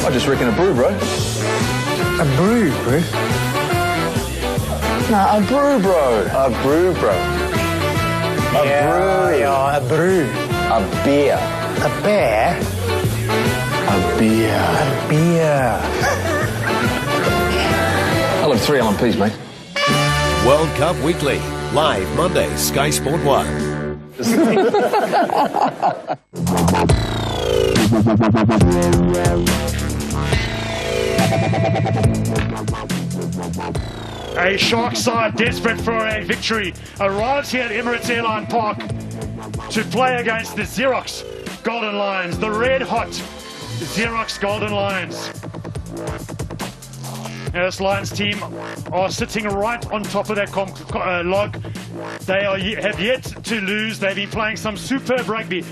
I just reckon a brew, bro. A brew, bro? Nah, a brew, bro. A brew, bro. A brew. Yeah, a brew. A beer. A bear? A beer. A beer. I'll have 3 LMPs, mate. World Cup Weekly, live Monday, Sky Sport 1. A Sharks side desperate for a victory arrives here at Emirates Airline Park to play against the Xerox Golden Lions, the red hot Xerox Golden Lions. This Lions team are sitting right on top of that log. They have yet to lose. They've been playing some superb rugby.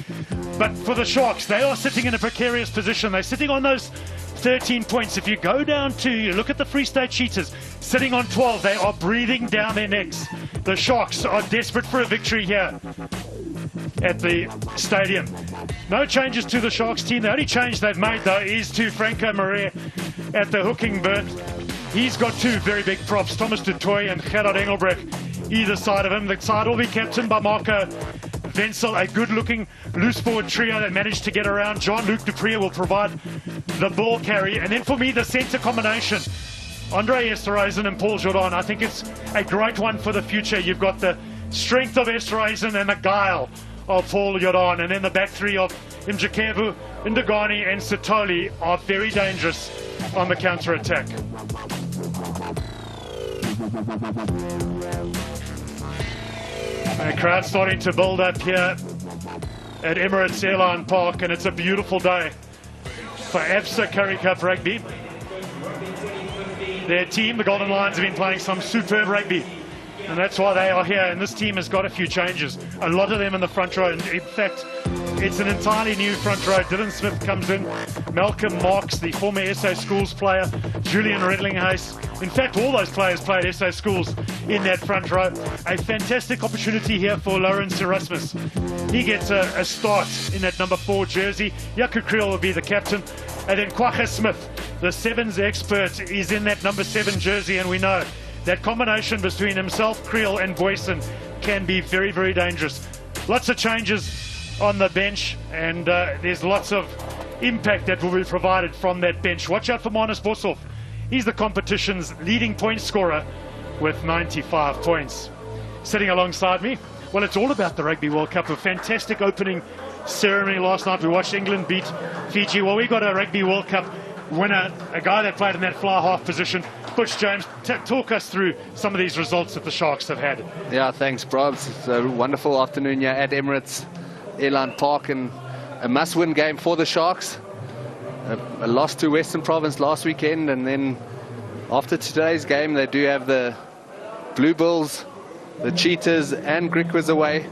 But for the Sharks, they are sitting in a precarious position. They're sitting on those 13 points. If you go down to, you look at the Free State Cheetahs, sitting on 12, they are breathing down their necks. The Sharks are desperate for a victory here at the stadium. No changes to the Sharks team. The only change they've made, though, is to Franco Marais at the hooking berth. He's got 2 very big props, Thomas du Toit and Gerard Engelbrecht, either side of him. The side will be captained by Marco Wenzel, a good-looking loose forward trio that managed to get around. Jean-Luc Dupree will provide the ball carry. And then for me, the centre combination, Andre Esterhuizen and Paul Jordan. I think it's a great one for the future. You've got the strength of Esterhuizen and the guile of Paul Jordan. And then the back 3 of Mjikevu, Ndagani and Sitoli are very dangerous on the counter-attack. The crowd starting to build up here at Emirates Airline Park, and it's a beautiful day for ABSA Currie Cup rugby. Their team, the Golden Lions, have been playing some superb rugby, and that's why they are here. And this team has got a few changes, a lot of them in the front row. In fact, it's an entirely new front row. Dylan Smith comes in, Malcolm Marks, the former SA Schools player, Julian Redlinghuis. In fact, all those players played SA Schools in that front row. A fantastic opportunity here for Lawrence Erasmus. He gets a start in that number 4 jersey. Yaku Creel will be the captain. And then Kwagga Smith, the sevens expert, is in that number 7 jersey. And we know that combination between himself, Creel and Boyson can be very, very dangerous. Lots of changes on the bench, and there's lots of impact that will be provided from that bench. Watch out for Manus Boshoff. He's the competition's leading point scorer with 95 points. Sitting alongside me, well, it's all about the Rugby World Cup. A fantastic opening ceremony last night. We watched England beat Fiji. Well, we got a Rugby World Cup winner, a guy that played in that fly half position. Butch James, talk us through some of these results that the Sharks have had. Yeah, thanks, Probs. It's a wonderful afternoon here at Emirates Airline Park, and a must-win game for the Sharks. A loss to Western Province last weekend, and then after today's game they do have the Blue Bulls, the Cheetahs and Griquas away.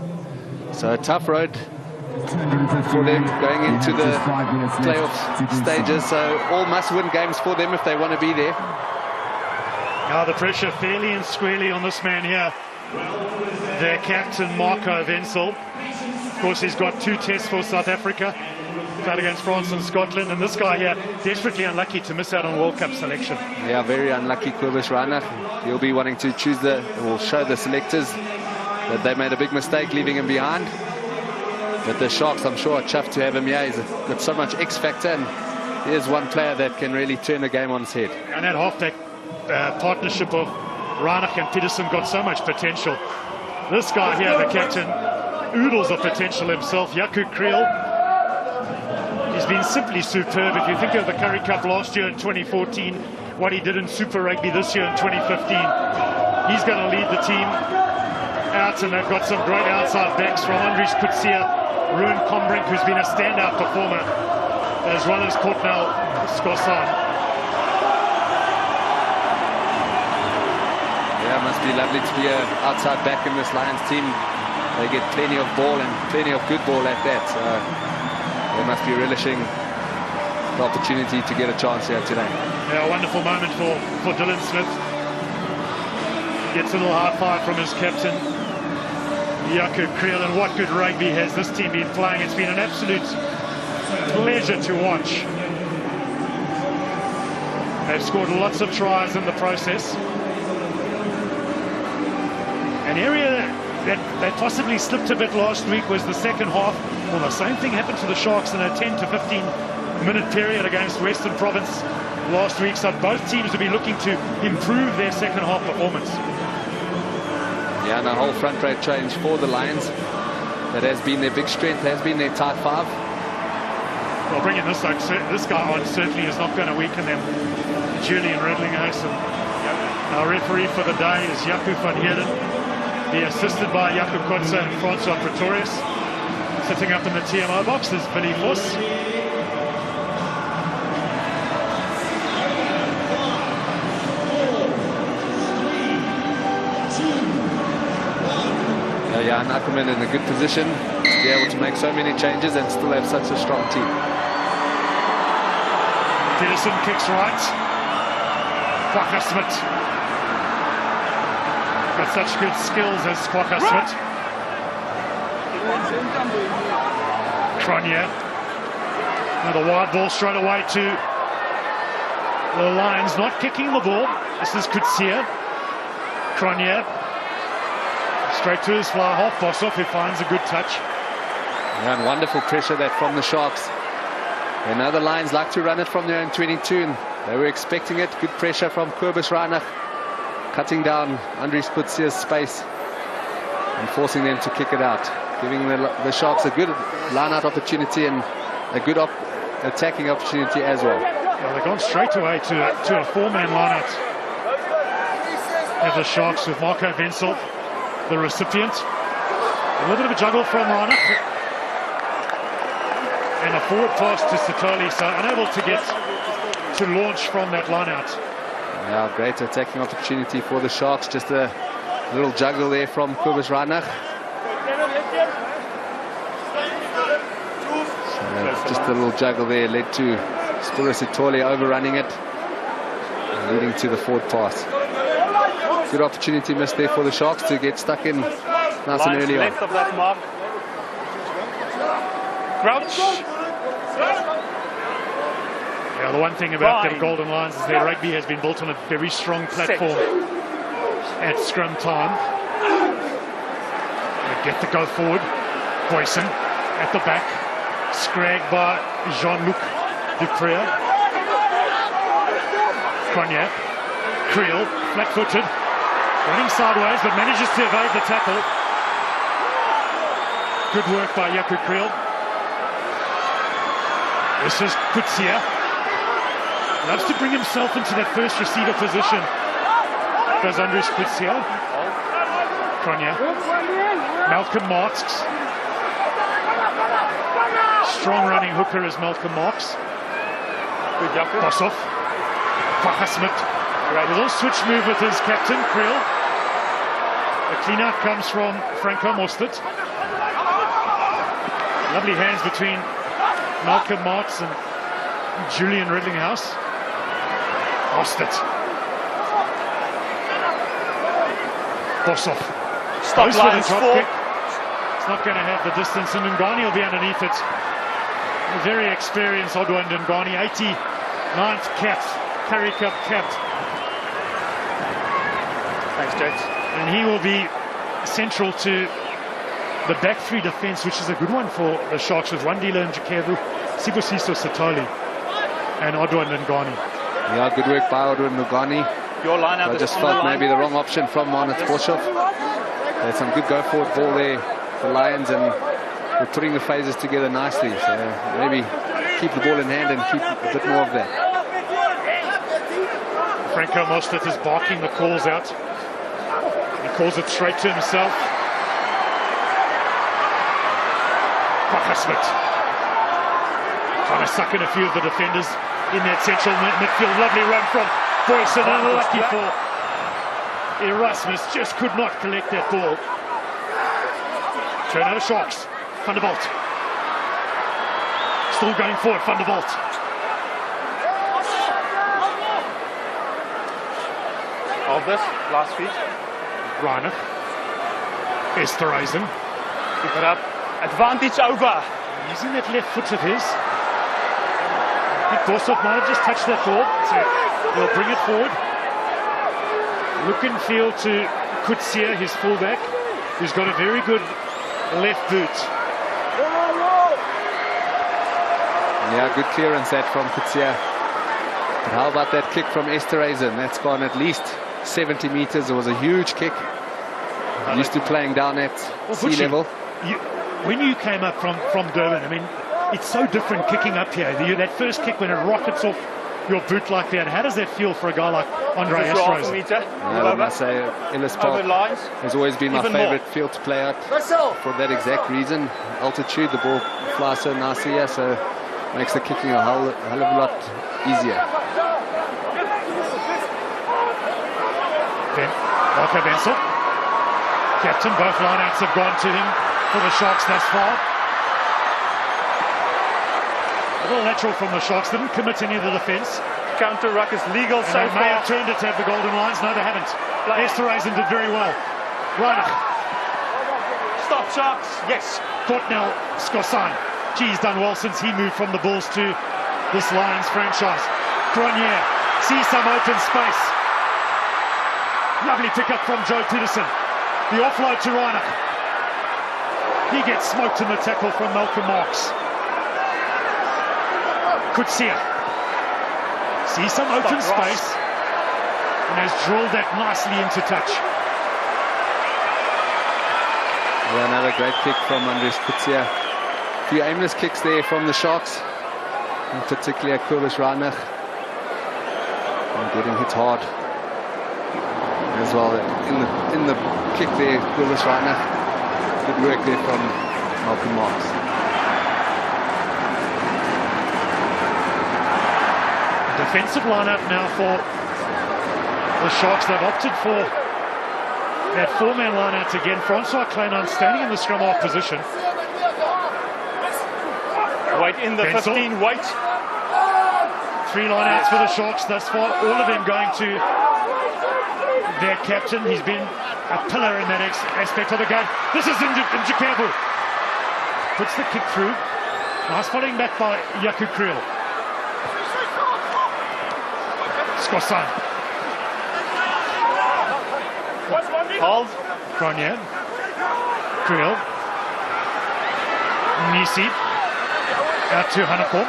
So a tough road for them going into the playoff stages. So all must-win games for them if they want to be there. Now the pressure fairly and squarely on this man here, their captain Marco Wenzel. Of course, he's got 2 tests for South Africa, played against France and Scotland, and this guy here desperately unlucky to miss out on World Cup selection. Yeah, very unlucky, Kobus Reinach. He'll be wanting to choose or show the selectors that they made a big mistake leaving him behind. But the Sharks, I'm sure, are chuffed to have him here. He's got so much X factor, and he is one player that can really turn the game on its head. And that halfback partnership of Reinach and Peterson got so much potential. This guy here, the captain, oodles of potential himself. Yaku Creel, he's been simply superb. If you think of the Currie Cup last year in 2014, what he did in Super Rugby this year in 2015, he's going to lead the team out, and they've got some great outside backs from Andries Kutsia, Ruin Combrink, who's been a standout performer, as well as Courtnell Scossan. Yeah, it must be lovely to be an outside back in this Lions team. They get plenty of ball and plenty of good ball at that. So they must be relishing the opportunity to get a chance here today. Yeah, a wonderful moment for Dylan Smith. Gets a little high five from his captain, Yaku Creel, and what good rugby has this team been playing. It's been an absolute pleasure to watch. They've scored lots of tries in the process. An area that possibly slipped a bit last week was the second half. Well, the same thing happened to the Sharks in a 10 to 15 minute period against Western Province last week. So both teams will be looking to improve their second half performance. Yeah, and a whole front row change for the Lions. That has been their big strength, has been their tight five. Well, bringing this guy on certainly is not going to weaken them. Julian Redlinghuis, and our referee for the day is Jaco van Heerden. He assisted by Jaco Kotze and Francois Pretorius. Sitting up in the TMO box is Billy Voss. Yeah, and Ackerman in a good position to be able to make so many changes and still have such a strong team. Peterson kicks right. Kwaka Smith. Got such good skills as Kwaka Smith. Cronje. Another wide ball straight away to the Lions, not kicking the ball. This is Kutsia. Cronje. Straight to his fly half. Bossoff, who finds a good touch. Yeah, and wonderful pressure that from the Sharks. And now the Lions like to run it from their own 22. And they were expecting it. Good pressure from Kobus Reinach, cutting down Andries Kutsia's space and forcing them to kick it out, giving the Sharks a good line-out opportunity and a good attacking opportunity as well. Well, they've gone straight away to a four-man line-out. Have the Sharks with Marco Wenzel, the recipient. A little bit of a juggle from Reinach. And a forward pass to Sitoli, so unable to get to launch from that line-out. Yeah, great attacking opportunity for the Sharks. Just a little juggle there from Kobus Reinach. So just a little juggle there led to Spiro Sitoli overrunning it, leading to the forward pass. Good opportunity missed there for the Sharks to get stuck in nice and early on. Left of that mark. Crouch. Yeah, the one thing about the Golden Lions is their rugby has been built on a very strong platform at scrum time. They get the go forward. Boyson at the back. Scragged by Jean-Luc Dupré. Cognac. Creel, flat-footed. Running sideways, but manages to evade the tackle. Good work by Jaco Creel. This is Kutsia. Loves to bring himself into that first receiver position. Does Andries Kutsia. Cronje. Malcolm Marks. Strong running hooker is Malcolm Marks. Bossoff. Kwaka Smith. A little switch move with his captain, Creel. The clean-out comes from Franco Mostert. Lovely hands between Malcolm Marks and Julian Redlinghuis. Mostert. Bossoff. Stop Goes for the lines drop for. kick. It's not going to have the distance, and Ngani will be underneath it. A very experienced Odwa Ngani, 89th cap, Currie Cup capped. Thanks, James. And he will be central to the back three defense, which is a good one for the Sharks, with Wandile Njakevu, Sibusiso Sitoli, and Odwa Ngani. Yeah, good work by Odwa Ngani. Your line out I is just on felt the line. maybe the wrong option from Marnitz Boshoff. There's some good go-forward ball there for Lions, and we're putting the phases together nicely. So maybe keep the ball in hand and keep a bit more of that. Franco Mostert is barking the calls out. He calls it straight to himself. Kwaka Smith trying to suck in a few of the defenders in that central midfield. Lovely run from Boyson, and lucky for Erasmus, just could not collect that ball. Turnover Sharks. Van der Walt. Still going forward, Van der Walt. Albers, last feet. Reinach. Esterhuizen. Keep it up. Advantage over. Using that left foot of his. Boshoff might have just touched that ball, so they'll bring it forward. Look and feel to Currie, his fullback, who's got a very good left boot. Yeah, good clearance that from Currie. But how about that kick from Esterhazen? That's gone at least 70 meters. It was a huge kick. Used to playing down at sea level. When you came up from Durban, I mean, it's so different kicking up here. That first kick when it rockets off your boot like that, how does that feel for a guy like Andre Esterhazen? I must say, Ellis Park has always been my favourite field to play at for that exact reason. Altitude, the ball flies so nicely here, so makes the kicking a hell of a lot easier. Marco Bensel, captain, both lineouts have gone to him for the Sharks thus far. A little lateral from the Sharks, didn't commit any of the defence. Counter ruck is legal so They may far. have turned it to have the golden lines. No, they haven't. Esterhazen did very well. Reinach. Stop Sharks. Yes. Courtnell Skosan. He's done well since he moved from the Bulls to this Lions franchise. Grenier sees some open space. Lovely pick up from Joe Peterson. The offload to Reinach. He gets smoked in the tackle from Malcolm Marks. Currie sees some open space and has drilled that nicely into touch. Yeah, another great kick from Andries Currie. A few aimless kicks there from the Sharks, in particular Kobus Reinach. And getting hit hard as well in the kick there, Kobus Reinach. Good work there from Malcolm Marks. Defensive lineup now for the Sharks. They've opted for that four-man lineout again. Francois Kleinon standing in the scrum half position. Wait in the Bensel. 15, wait. Three lineouts for the Sharks thus far, all of them going to their captain. He's been a pillar in that aspect of the game. This is Njikabu. Puts the kick through. Nice following back by Yaku Creel. Skosan. Hold. Grenier. Creel. Nisi. Out to Hanekom.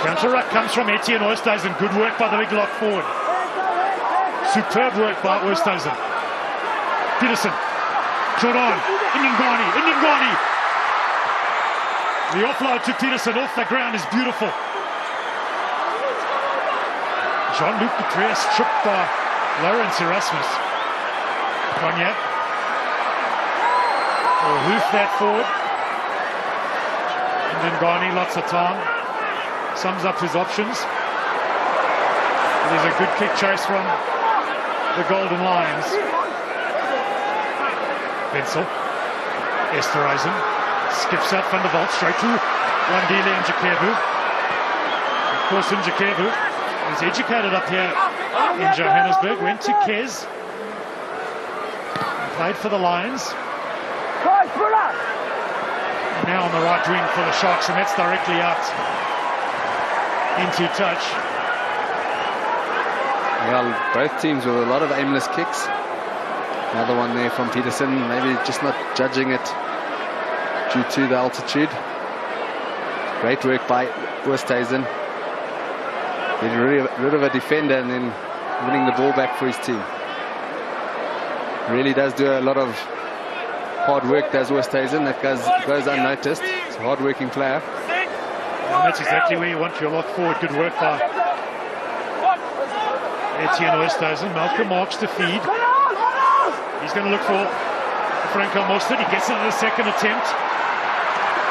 Counter ruck comes from Etienne Oosthuizen. Good work by the big lock forward. Superb work by Oosthuizen. Peterson. Jordan. Indingani. The offload to Peterson off the ground is beautiful. Jean-Luc Dupré stripped by Lawrence Erasmus. Cognac will hoof that forward. And then Garni, lots of time. Sums up his options. There's a good kick chase from the Golden Lions. Bensel. Esterhazen. Skips out Van der Walt straight to Wandile Njikabu. Of course, Njikabu is educated up here in Johannesburg. Went to Kes. Played for the Lions. Now on the right wing for the Sharks, and that's directly out into touch. Well, both teams with a lot of aimless kicks. Another one there from Peterson, maybe just not judging it due to the altitude. Great work by Oosthuizen. Getting rid of a defender and then winning the ball back for his team. Really does do a lot of hard work, does Oosthuizen. That goes unnoticed. He's a hard-working player. And that's exactly where you want your lock forward. Good work by Etienne Oosthuizen. Malcolm Marks to feed. He's going to look for Franco Mostert. He gets it in the second attempt.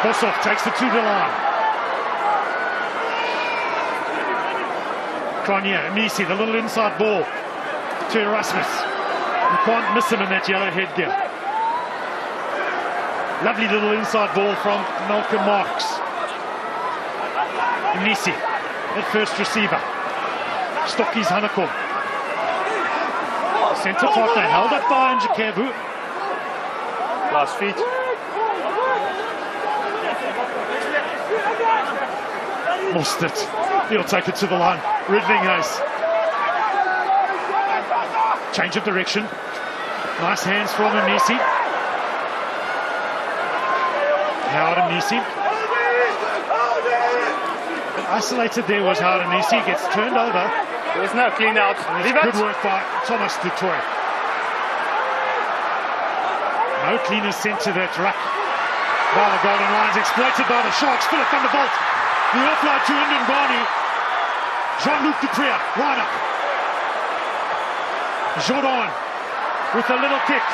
Boshoff takes the to the line. Grenier, Nisi, the little inside ball to Erasmus. You can't miss him in that yellow headgear. Lovely little inside ball from Malcolm Marks. Nisi, at first receiver. Stockies Hanekom. Centre partner held up by Njikabu. Last feet. Mustard. He'll take it to the line. Ridlinghuis. Change of direction. Nice hands from Nisi. Howard Nisi. Isolated there was Howard Nisi. Gets turned over. There was no clean out. Leave it. Good work by Thomas du Toit. No cleaners sent to that ruck. By the Golden Lions, exploited by the Sharks. Philip van der Walt. The offload to Ndungane. Jean-Luc Dupree, right up. Jordan with a little kick.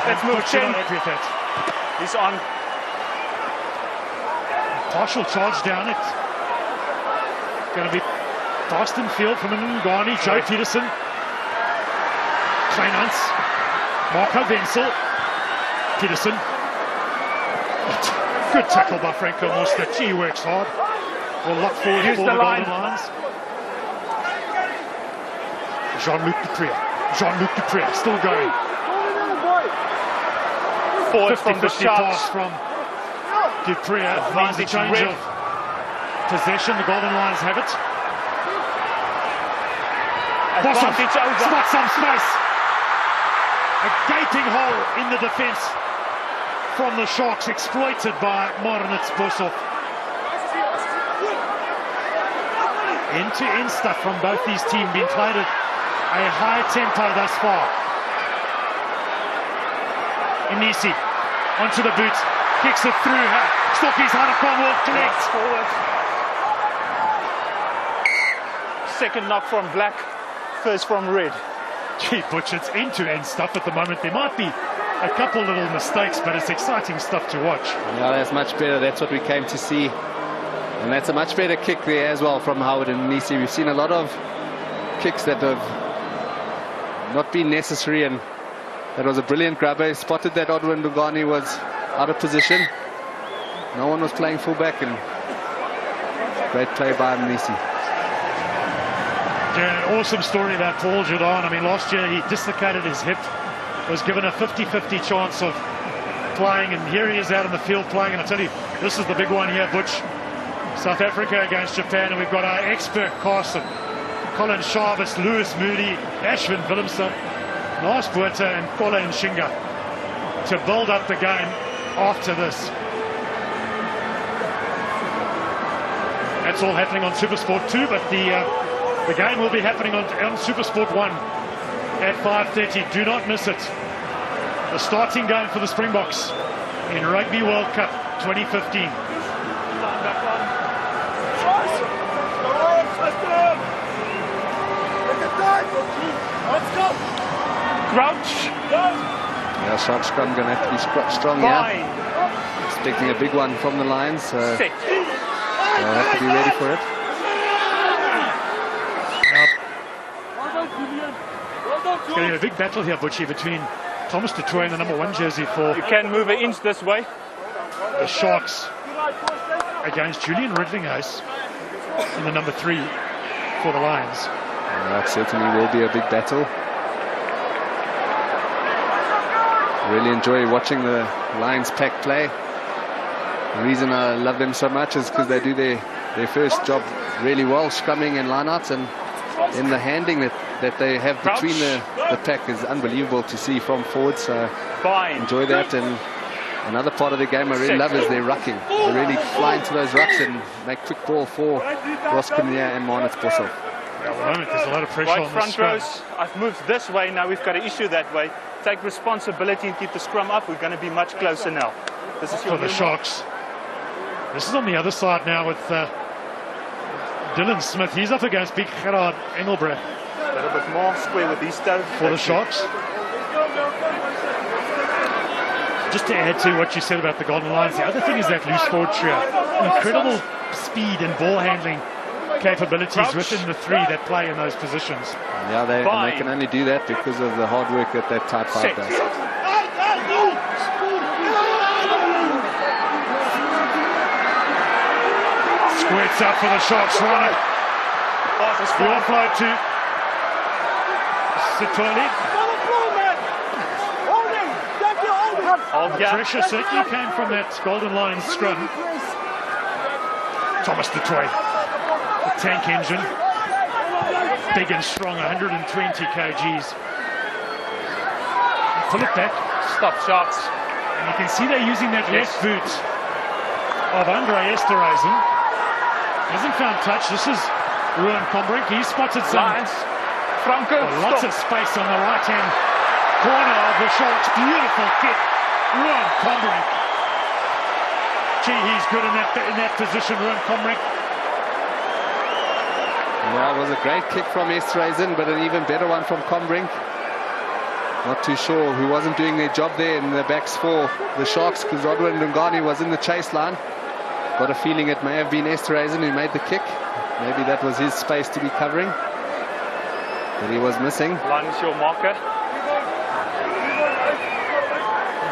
Let's move Butcher 10. not happy with that. He's on. Partial charge down it. Going to be fast in field from Ndungane. Joe Peterson. Klein Hans. Marco Wenzel. Peterson. Good tackle by Franco Mostert. He works hard. Will look forward Use for the the line. Golden Lions. Jean-Luc Dupree. Jean-Luc Dupree still going. Forward from the 50-50 Sharks. pass from Dupree. Means a Advantage change red. of possession. The Golden Lions have it. Boshoff Advantage over. spots some space. A gaping hole in the defence from the Sharks, exploited by Marnitz Boshoff. End-to-end stuff from both these teams, being played at a high tempo thus far. Inisi onto the boot, kicks it through. Stockies Harakwan will connect. Forward. Second knock from black, first from red. Gee, Butch, it's end-to-end stuff at the moment. There might be a couple little mistakes, but it's exciting stuff to watch. Yeah, that's much better. That's what we came to see. And that's a much better kick there as well from Howard and Nisi. We've seen a lot of kicks that have not been necessary, and that was a brilliant grabber. He spotted that Odwin Ndungane was out of position. No one was playing fullback, and great play by Nisi. Yeah, an awesome story about Paul Jordan. I mean, last year he dislocated his hip, was given a 50-50 chance of playing, and here he is out in the field playing. And I tell you, this is the big one here, Butch. South Africa against Japan, and we've got our expert Carson, Colin Sharvis, Lewis Moody, Ashwin Willemse, Lars Botha and Kola Nshinga to build up the game after this. That's all happening on SuperSport 2, but the game will be happening on SuperSport 1 at 5:30. Do not miss it. The starting game for the Springboks in Rugby World Cup 2015. Crouch. Yeah, Sharks scrum going to have to be strong here. Fine. Expecting a big one from the Lions, so Set. they'll have to be ready for it. It's going to be a big battle here, Butchie, between Thomas du Toit and the number 1 jersey for You can move an inch this way. the Sharks against Julian Ridlinghuis in the number 3 for the Lions. That certainly will be a big battle. Really enjoy watching the Lions pack play. The reason I love them so much is because they do their first job really well, scrumming and lineouts, and then the handling that they have between the pack is unbelievable to see from forward. So Fine. enjoy that. And another part of the game I really love is their rucking. They really fly into those rucks and make quick ball for Ross Kinnear and Marnitz Boshoff. At the moment, there's a lot of pressure Right on the front scrum. rows. I've moved this way. Now we've got an issue that way. Take responsibility and keep the scrum up. We're going to be much closer now. This is your For the Sharks. This is on the other side now with Dylan Smith. He's up against big Gerard Engelbrecht A little bit more square with these toes. for the Sharks. Just to add to what you said about the Golden Lions, the other thing is that loose forward trio. Incredible speed and ball handling capabilities within the 3 that play in those positions. Yeah, and they Fine. can only do that because of the hard work that tight 5 Set. does. Squirts up for the Sharks runner. The offload to Sitoli. Hold, yeah. Pressure certainly came from that Golden Lions scrum. Thomas du Toit, the tank engine, big and strong, 120 kgs. Pull it back. Stop shots. And you can see they're using that left boot of Andre Esterhuizen. Hasn't found touch. This is Ruan Combrink. He spotted some. Lions. Franco. Lots of space on the right-hand corner of the Sharks. Beautiful kick. Ruan Combrink. Gee, he's good in that position, Ruan Combrink. Yeah, it was a great kick from Esterhuizen, but an even better one from Combrink. Not too sure who wasn't doing their job there in the backs for the Sharks, because Rodwin Lungani was in the chase line. Got a feeling it may have been Esterhuizen who made the kick. Maybe that was his space to be covering, but he was missing. Line is your marker.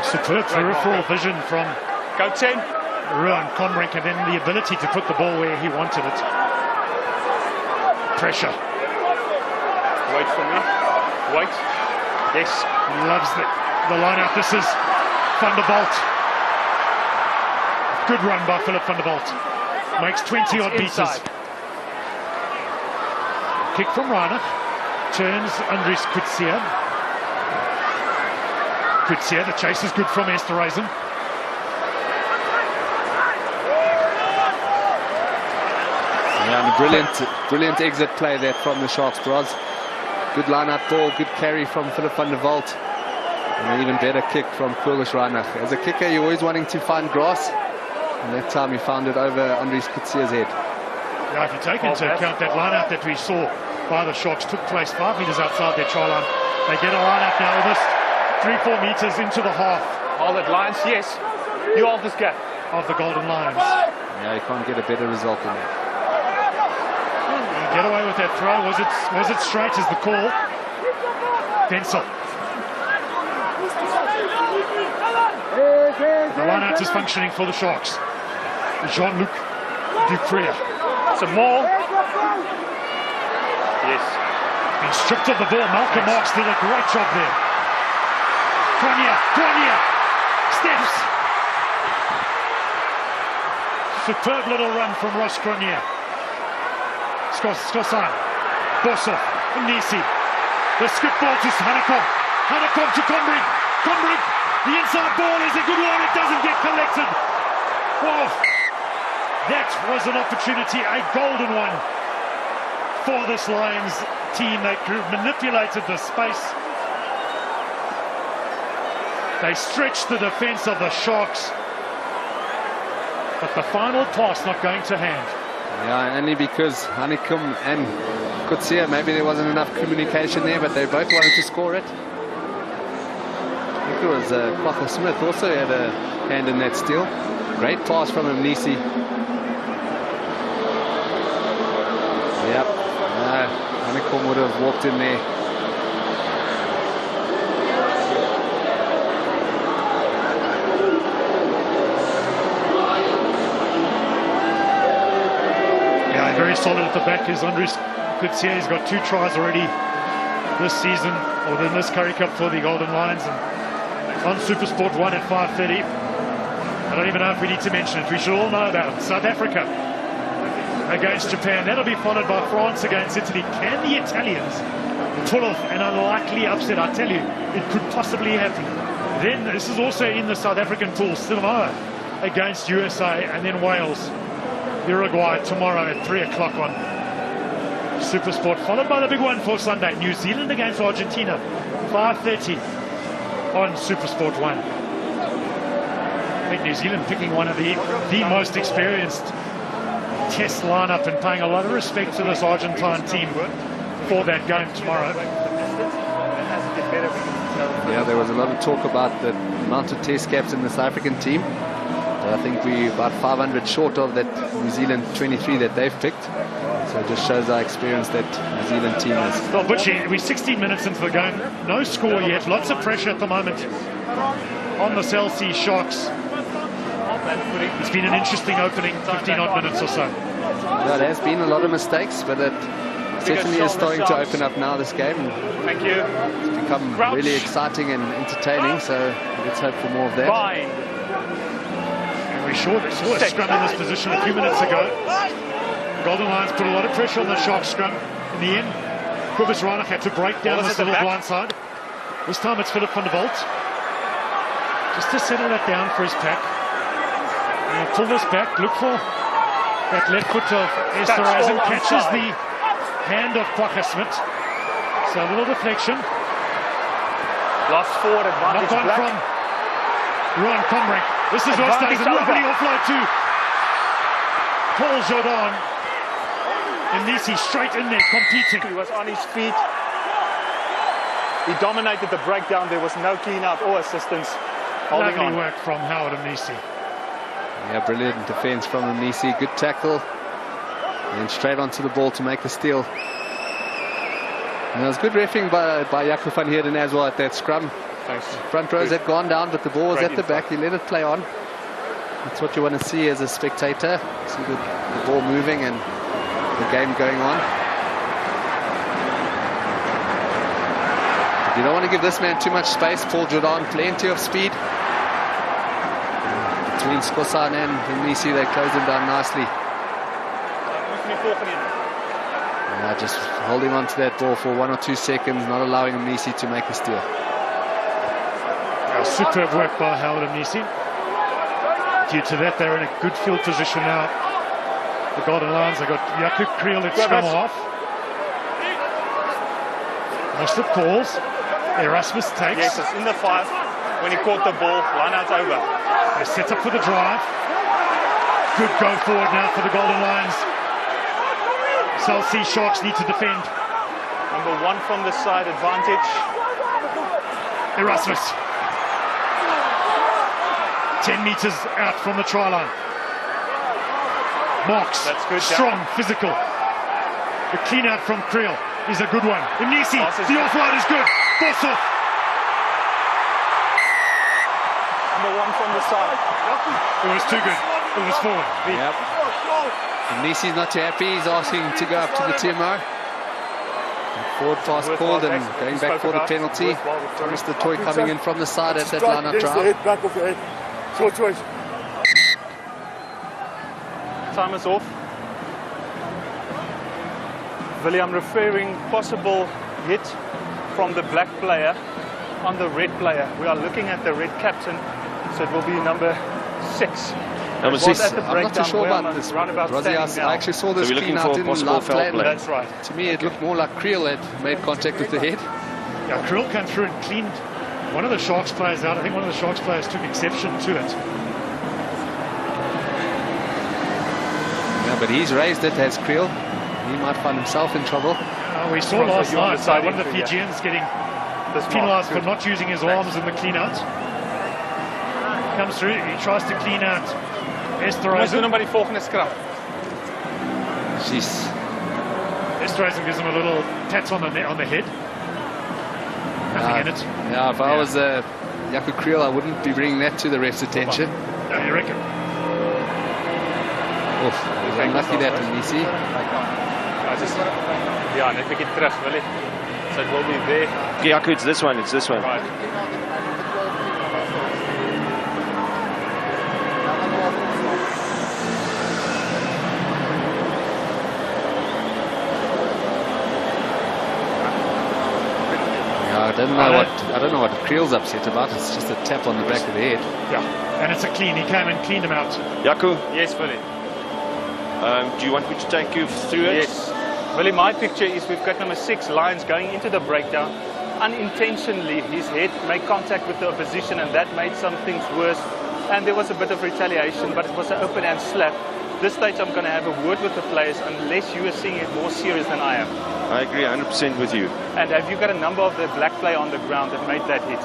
Superb peripheral vision from Go 10. Ruan Combrink, and then the ability to put the ball where he wanted it. Pressure. Wait for me. Wait. Yes. He loves the line-out. This is Van der Bolt. Good run by Philip Van der Bolt. Makes 20-odd meters. Kick from Reiner. Turns Andries Coetzee. Coetzee, the chase is good from Esterhuizen. Yeah, and a brilliant exit play there from the Sharks, Bros. Good line-out ball, good carry from Philip van der Walt. And an even better kick from Kobus Reiner. As a kicker, you're always wanting to find grass. And that time he found it over Andries Coetzee's head. Now, if you take into account that line-out that we saw by the Sharks took place 5 meters outside their try line. They get a line-out now, almost 3-4 meters into the half. All that Lions, yes. You hold this gap. Of the Golden Lions. Yeah, you can't get a better result than that. Get away with that throw. Was it straight as the call? Denzel. The line-out is functioning for the Sharks. Jean-Luc Dupree. Some more. Yes. Been stripped of the ball. Malcolm Marks did a great job there. Grenier. Steps. Superb little run from Ross Grenier. Skossan, Bosov, Nisi. The skip ball to Hanekom. Hanekom to Combrink. Combrink, the inside ball is a good one. It doesn't get collected. Wow. That was an opportunity, a golden one for this Lions team. They manipulated the space. They stretched the defense of the Sharks. But the final pass not going to hand. Yeah, only because Hanekom and Coetzee, maybe there wasn't enough communication there, but they both wanted to score it. I think it was Kwagga Smith also had a hand in that steal. Great pass from him, Nisi. Yep, Hanekom would have walked in there. Very solid at the back is Andries Coetzee. He's got 2 tries already this season, or in this Currie Cup for the Golden Lions, and on Supersport 1 at 5:30. I don't even know if we need to mention it. We should all know about it. South Africa against Japan. That'll be followed by France against Italy. Can the Italians pull off an unlikely upset? I tell you, it could possibly happen. Then this is also in the South African pool. Samoa against USA, and then Wales, Uruguay tomorrow at 3 o'clock on Supersport, followed by the big one for Sunday, New Zealand against Argentina, 5:30 on Supersport 1. I think New Zealand picking one of the most experienced test lineup and paying a lot of respect to this Argentine team for that game tomorrow. Yeah, there was a lot of talk about the amount of test caps in the South African team. I think we're about 500 short of that New Zealand 23 that they've picked. So it just shows how experienced that New Zealand team is. Well, Butchie, we're 16 minutes into the game. No score yet. Lots of pressure at the moment on the Cell C Sharks. It's been an interesting opening 15 odd minutes or so. Yeah, there has been a lot of mistakes, but certainly is starting to open up now, this game. Thank you. It's become Crouch. really exciting and entertaining, so let's hope for more of that. Bind. And we saw a scrum in this position a few minutes ago. Golden Lions put a lot of pressure on the Sharks scrum. In the end, Kobus Reinach had to break down this little blind side. This time it's Philip van der Walt. Just to settle that down for his pack. And pull this back, look for that left foot of Esterhuizen, catches the hand of Kwagga-Smith. So a little deflection. Lost forward advantage. Knock on Black. from Ron Comrick. This is Advantage Oosthuizen. over. Lovely offload to Paul Jordan. And Nisi straight in there, competing. He was on his feet. He dominated the breakdown. There was no clean up or assistance. Holding Lovely on. work from Howard and Nisi. Yeah, brilliant defense from Nisi. Good tackle. And straight onto the ball to make the steal. And it was good reffing by Jaco van Heerden as well at that scrum. Thanks. Front rows had gone down, but the ball was Great at the back. He let it play on. That's what you want to see as a spectator. See the ball moving and the game going on. But you don't want to give this man too much space. Paul Jordan, plenty of speed. Between Skosan and Nisi, they closed him down nicely. Just holding on to that ball for 1 or 2 seconds, not allowing Nisi to make a steal. Superb work by Howard and Nisi. Due to that, they're in a good field position now. The Golden Lions, they've got Jaco Creel at scrum half. Mostert calls. Erasmus takes. Yes, it's in the 5. When he caught the ball, line out over. They set up for the drive. Good go forward now for the Golden Lions. South Sea Sharks need to defend. Number 1 from the side, advantage. Erasmus. 10 meters out from the try line. Marks. That's good, strong, physical. The clean out from Creel is a good one. Nisi, the offload is good. Bossoff. Number 1 from the side. It was too good. It was forward. Yep. And Nisi's not too happy. He's asking to go up to the TMO. Forward pass called and going back for the penalty. Thomas the Toy coming in from the side at that line of drive. Back off your head. Short choice. Time is off. William referring possible hit from the black player on the red player. We are looking at the red captain, so it will be number 6. Number 6. I'm not too sure about this. Rosie, I actually saw this clean out in live play. That's right. To me, it looked more like Creel had made contact with the head. Yeah, Creel came through and cleaned one of the Sharks players out. I think one of the Sharks players took exception to it. Yeah, but he's raised it as Creel. He might find himself in trouble. We saw last night one of the Fijians getting penalised for not using his arms in the clean out. Comes through, he tries to clean out Esterhuizen. Jeez. Esterhuizen gives him a little tat on the head. Nothing in it. Yeah, if I was Jaco Creel, I wouldn't be bringing that to the ref's attention. No, you reckon? Oof, he's unlucky that Nisi. Yeah, net 'n bietjie terug, Willie. So it will be there. Jaco, it's this one. It's this one. Right. I don't know what Creel's upset about. It's just a tap on the back of the head. Yeah, and it's a clean. He came and cleaned him out. Jaco, Yes, Willie. do you want me to take you through it? Yes. Willie, my picture is we've got number 6, Lions, going into the breakdown. Unintentionally, his head made contact with the opposition, and that made some things worse. And there was a bit of retaliation, but it was an open hand slap. This stage, I'm going to have a word with the players, unless you are seeing it more serious than I am. I agree 100% with you. And have you got a number of the black player on the ground that made that hit?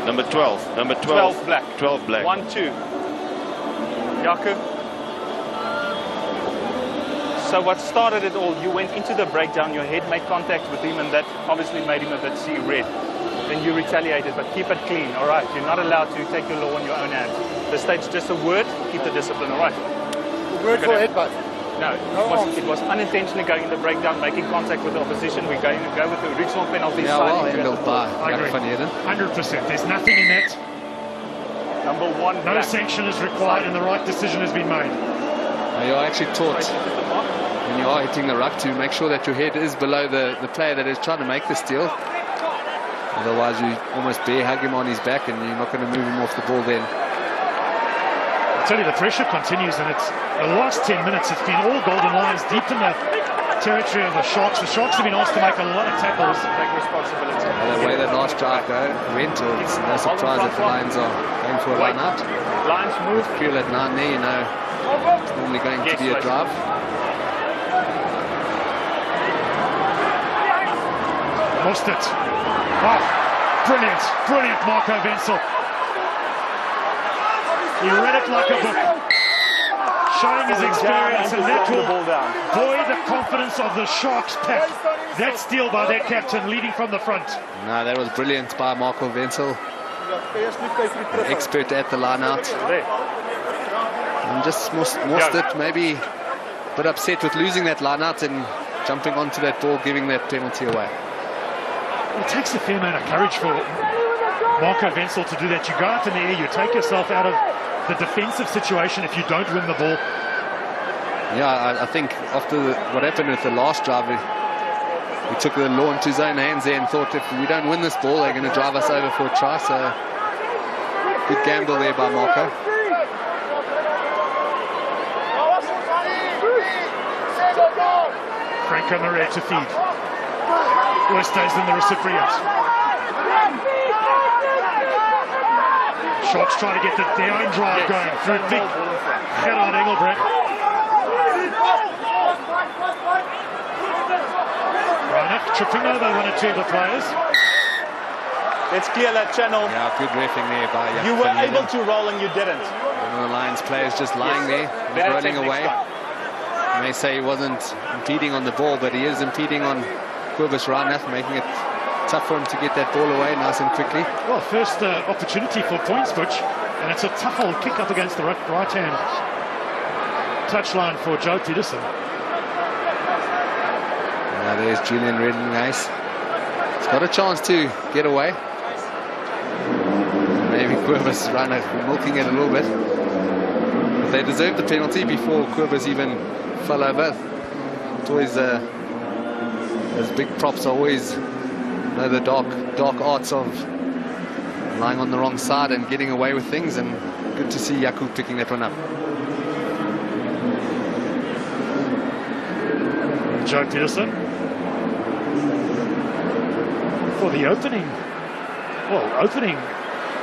Number 12. Number 12. 12 black. 12 black. 1, 2. Jaco. So what started it all, you went into the breakdown, your head made contact with him, and that obviously made him a bit see red. Then you retaliated, but keep it clean, all right? You're not allowed to take your law in your own hands. This stage, just a word, keep the discipline, all right? Word for headbutt. No, it was unintentionally going in the breakdown, making contact with the opposition. We're going to go with the original penalty. Yeah, well signing handled by I agree. Jack van Heerden. 100%. There's nothing in that. Number 1. No black. sanction is required, and the right decision has been made. You're actually taught when you are hitting the ruck to make sure that your head is below the player that is trying to make the steal. Otherwise, you almost bear hug him on his back, and you're not going to move him off the ball then. I tell you, the pressure continues, and it's the last 10 minutes. It's been all golden lines deep in the territory of the Sharks. The Sharks have been asked to make a lot of tackles. Take responsibility. The way that last drive went, it's no surprise that the Lions are going for a line out. Lions move. Creel at 9 there, you know, it's normally going to be a drive. Lost it. Oh, brilliant, brilliant Marco Wenzel. He read it like a book, showing his experience, and that will buoy the confidence of the Sharks pack. That steal by their captain leading from the front. No, that was brilliant by Marco Wenzel. An expert at the line out. And just missed it, maybe a bit upset with losing that line out and jumping onto that ball, giving that penalty away. It takes a fair amount of courage for Marco Wenzel to do that. You go out in the air, you take yourself out of the defensive situation if you don't win the ball. Yeah, I think after what happened with the last drive, he took the law into his own hands there and thought, if we don't win this ball, they're going to drive us over for a try. So good gamble there by Marco. Franco Marais to feed. West stays in the recipient. Sharks trying to get their own drive going through big Gerard Engelbrecht. Reinach tripping over one or two of the players. Let's clear that channel. Yeah, good reffing there by Jack You were van Heerden. able to roll and you didn't. One of the Lions players just lying there, Bad rolling technique, away. Scott. You may say he wasn't impeding on the ball, but he is impeding on Cobus Reinach, making it tough for him to get that ball away nice and quickly. Well, first opportunity for points, Butch, and it's a tough old kick up against the right-hand touchline for Joe Peterson. Now there's Julian Redding Ace. He's got a chance to get away. Maybe Cobus Reinach milking it a little bit. But they deserved the penalty before Cobus even fell over. It's always those big props are always, you know, the dark arts of lying on the wrong side and getting away with things, and good to see Yaku picking that one up. Joe Peterson for the opening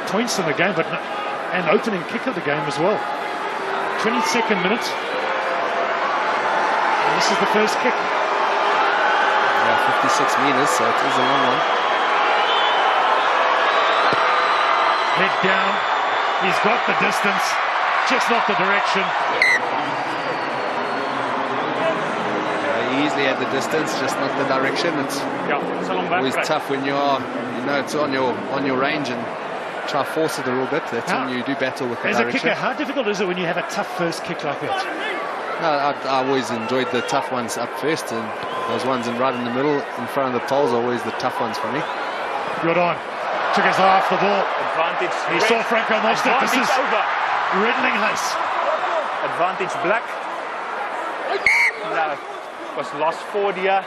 points in the game, but and opening kick of the game as well. 22nd minute. And this is the first kick. Yeah, 56 meters, so it is a long one. Head down. He's got the distance, just not the direction. He easily had the distance, just not the direction. It's always tough when you are, you know, it's on your range and try to force it a little bit. That's when you do battle with the As direction. a kicker, how difficult is it when you have a tough first kick like that? No, I always enjoyed the tough ones up first, and those ones right in the middle, in front of the poles, are always the tough ones for me. Good on. Took his eye off the ball. Advantage. He saw Franco Mostert. This is over. Redling Haas. Advantage black. No, it was lost forward here.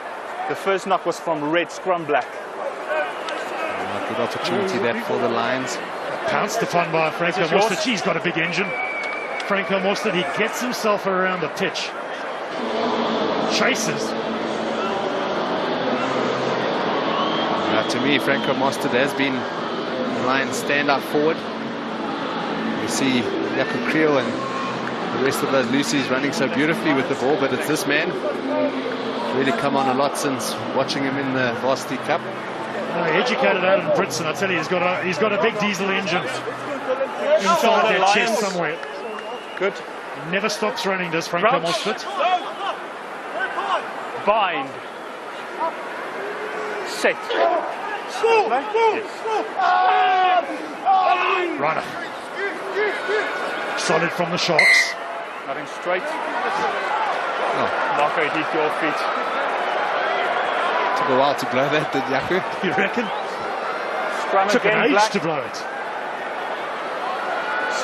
The first knock was from red, scrum black. Good opportunity there for the Lions. Pounced upon by Franco Mostert. He's got a big engine. Franco Mostert, he gets himself around the pitch. Chases. To me, Franco Mostert has been the Lions standout forward. You see Jaco Creel and the rest of those Lucy's running so beautifully with the ball, but it's this man really come on a lot since watching him in the Varsity Cup. He educated out in Britson. I tell you, he's got a big diesel engine inside that chest somewhere. Good. He never stops running, does Franco Mostert. Bind. Set. Right. Solid from the Sharks. Nothing straight. Marco hit your feet. Took a while to blow that, did Yaku? You reckon? Scrum Took again, an age Black. to blow it.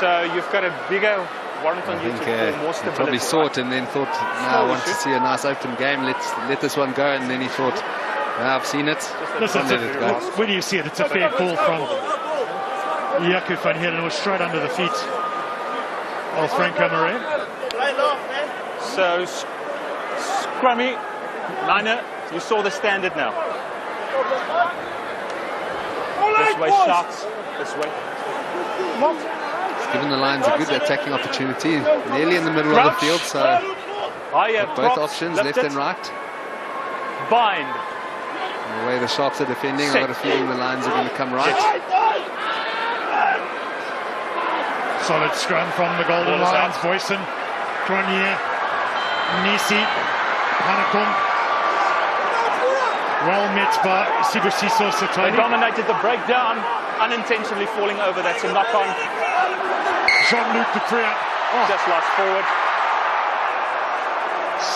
So you've got a bigger warrant on I you think to pull more he stability. probably saw it and then thought, no, I want to see a nice open game. Let this one go. And then he thought, no, I've seen it. Listen, Let it go. when you see it, it's a fair call from Jaco van Heerden. It was straight under the feet of Franco Marais. So, Scrummy, Niner, you saw the standard now. This way, Sharks. This way. Given the Lions a good attacking opportunity, nearly in the middle of the Crouch. field, so Higher, both props, options, lift left it, and right. Bind. The way the Sharks are defending, I've got a feeling the Lions are going to come right. Solid scrum from the Golden Ball is Lions. out. Boyson, Cronje, Nisi, Hanekom. Well met by Sibusiso They Satoni. dominated the breakdown, unintentionally falling over. That's a knock-on. Jean-Luc de Creel. Just last forward.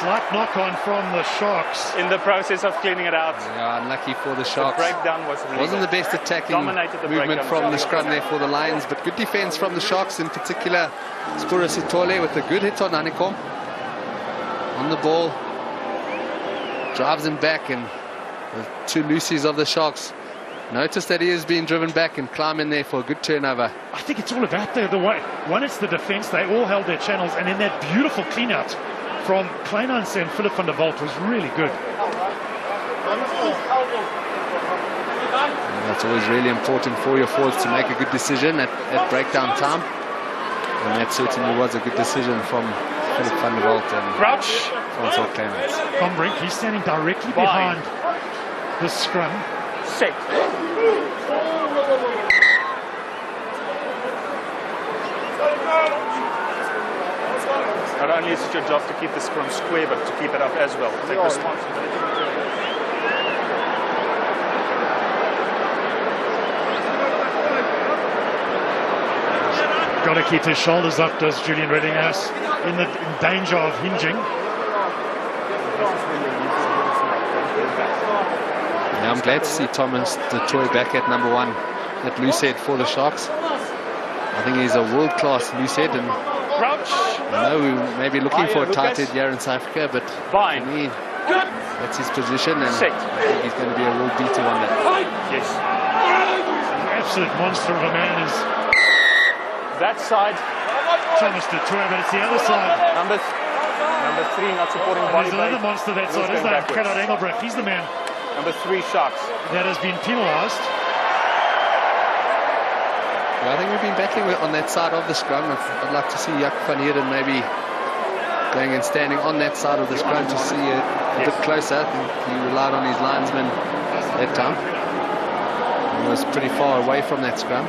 Slight knock-on from the Sharks. In the process of cleaning it out. Yeah, unlucky for the The Sharks. breakdown was legal. Wasn't the best attacking Dominated the movement breakdown. from the scrum there for the Lions, but good defense from the Sharks, in particular Spura Sitole with a good hit on Hanekom. On the ball, drives him back, and the two loosies of the Sharks notice that he is being driven back and climb in there for a good turnover. I think it's all about the way. One, it's the defence. They all held their channels, and then that beautiful clean-out from Kleinans and Philip van der Walt was really good. And that's always really important for your forwards to make a good decision at breakdown time. And that certainly was a good decision from Philip van der Walt and Crouch. Francois Clemens. Van Brink, he's standing directly Bind. behind the scrum. Set. Not only is it your job to keep the scrum square, but to keep it up as well. Take responsibility. Got to keep his shoulders up, does Julian Reddinghouse, in danger of hinging. Yeah, I'm glad to see Thomas de Toy back at number 1 at loosehead for the Sharks. I think he's a world-class loosehead, and Crouch. I know we may be looking for a tight head here in South Africa, but Bind. for me, that's his position, and Set. I think he's going to be a world beater one day. Yes. An absolute monster of a man is That side. Thomas de Toy, but it's the other side. Number 3 not supporting And body there's another weight. monster that Who's side, going isn't there? backwards? Gerard Engelbrecht. He's the man Number 3 Sharks. that has been penalised. Well, I think we've been battling on that side of the scrum. I'd like to see Jaco van Heerden maybe going and standing on that side of the scrum to see it a bit closer. I think he relied on his linesman that time. He was pretty far away from that scrum.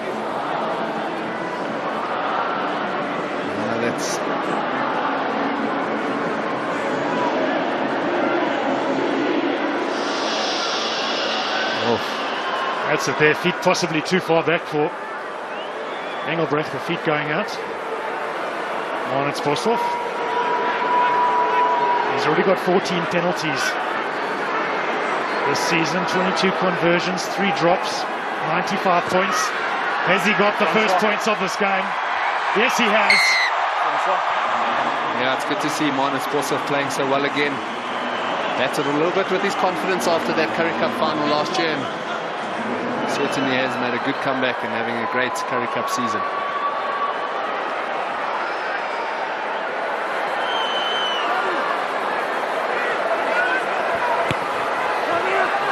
That's That's it. Their feet possibly too far back for Engelbrecht. The feet going out. On it's Boshoff. He's already got 14 penalties this season. 22 conversions, 3 drops, 95 points. Has he got the first points of this game? Yes, he has. Yeah, it's good to see Manus Boshoff playing so well again. Battled a little bit with his confidence after that Currie Cup final last year, and certainly has made a good comeback and having a great Currie Cup season.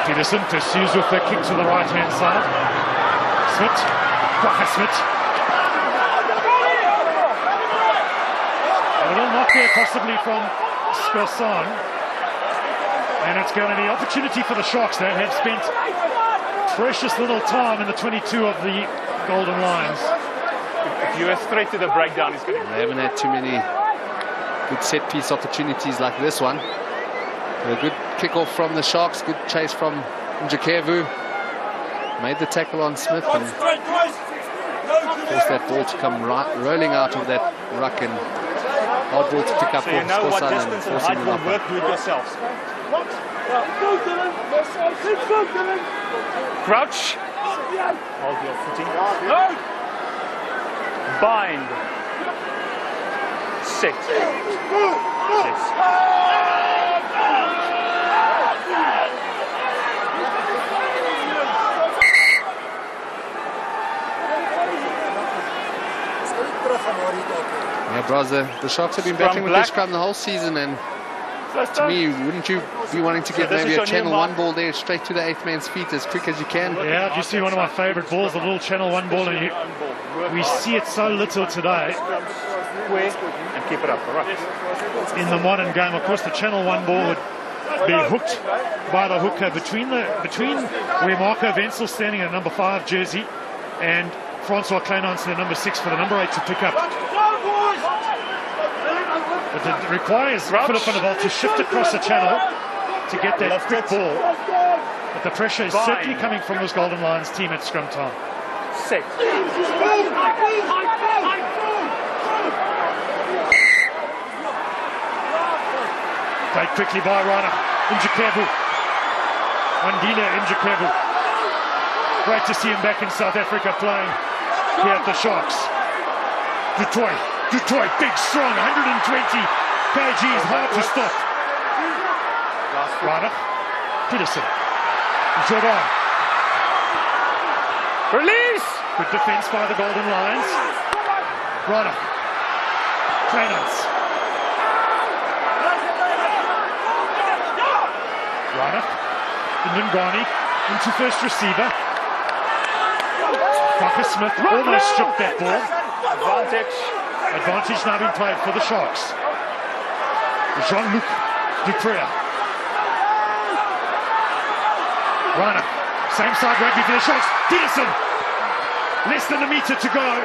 Peterson pursues with the kick to the right-hand side. Smith, Kwaka Smith. A little knock there possibly from Skossan. And it's going to be opportunity for the Sharks that have spent precious little time in the 22 of the Golden Lions. If you're a threat to the breakdown, it's going to... They haven't had too many good set-piece opportunities like this one. A good kick-off from the Sharks, good chase from Njakevu. Made the tackle on Smith and forced that ball to come rolling out of that ruck and hard ball to pick up So for you know what Scorsese distance and forcing height the will knock work, do it yourselves. Crouch. Hold your footing. Bind. Set. Yes. Yeah, bros, the Sharks have been Scrum battling with black. their scrum the whole season, and to me, wouldn't you be wanting to get this is maybe your a new channel mark. one ball there straight to the 8th man's feet as quick as you can? Yeah, do you see one of my favourite balls, the little channel 1 ball, and we see it so little today Square and keep it up. All right. in the modern game. Of course, the channel 1 ball would be hooked by the hooker between where Marco Wenzel's standing in a number 5 jersey and Francois Kleinans in the number 6 for the number 8 to pick up. But it requires Philip van der Walt to shift across the channel to get that quick ball. But the pressure is certainly coming from this Golden Lions team at scrum time. Set. Played quickly by Rana Injikebu. Wandile Injikebu. Great to see him back in South Africa playing here at the Sharks. Dutoy, big, strong, 120 kgs, hard to stop. Rana, Peterson, Jordan. Release. Good defence by the Golden Lions. Rana, Kleinans. Rana, Ndungani into first receiver. Parker Smith almost stripped that ball. Advantage now being played for the Sharks. Jean-Luc Dupré. Rana, same side rugby for the Sharks. Peterson, less than a metre to go.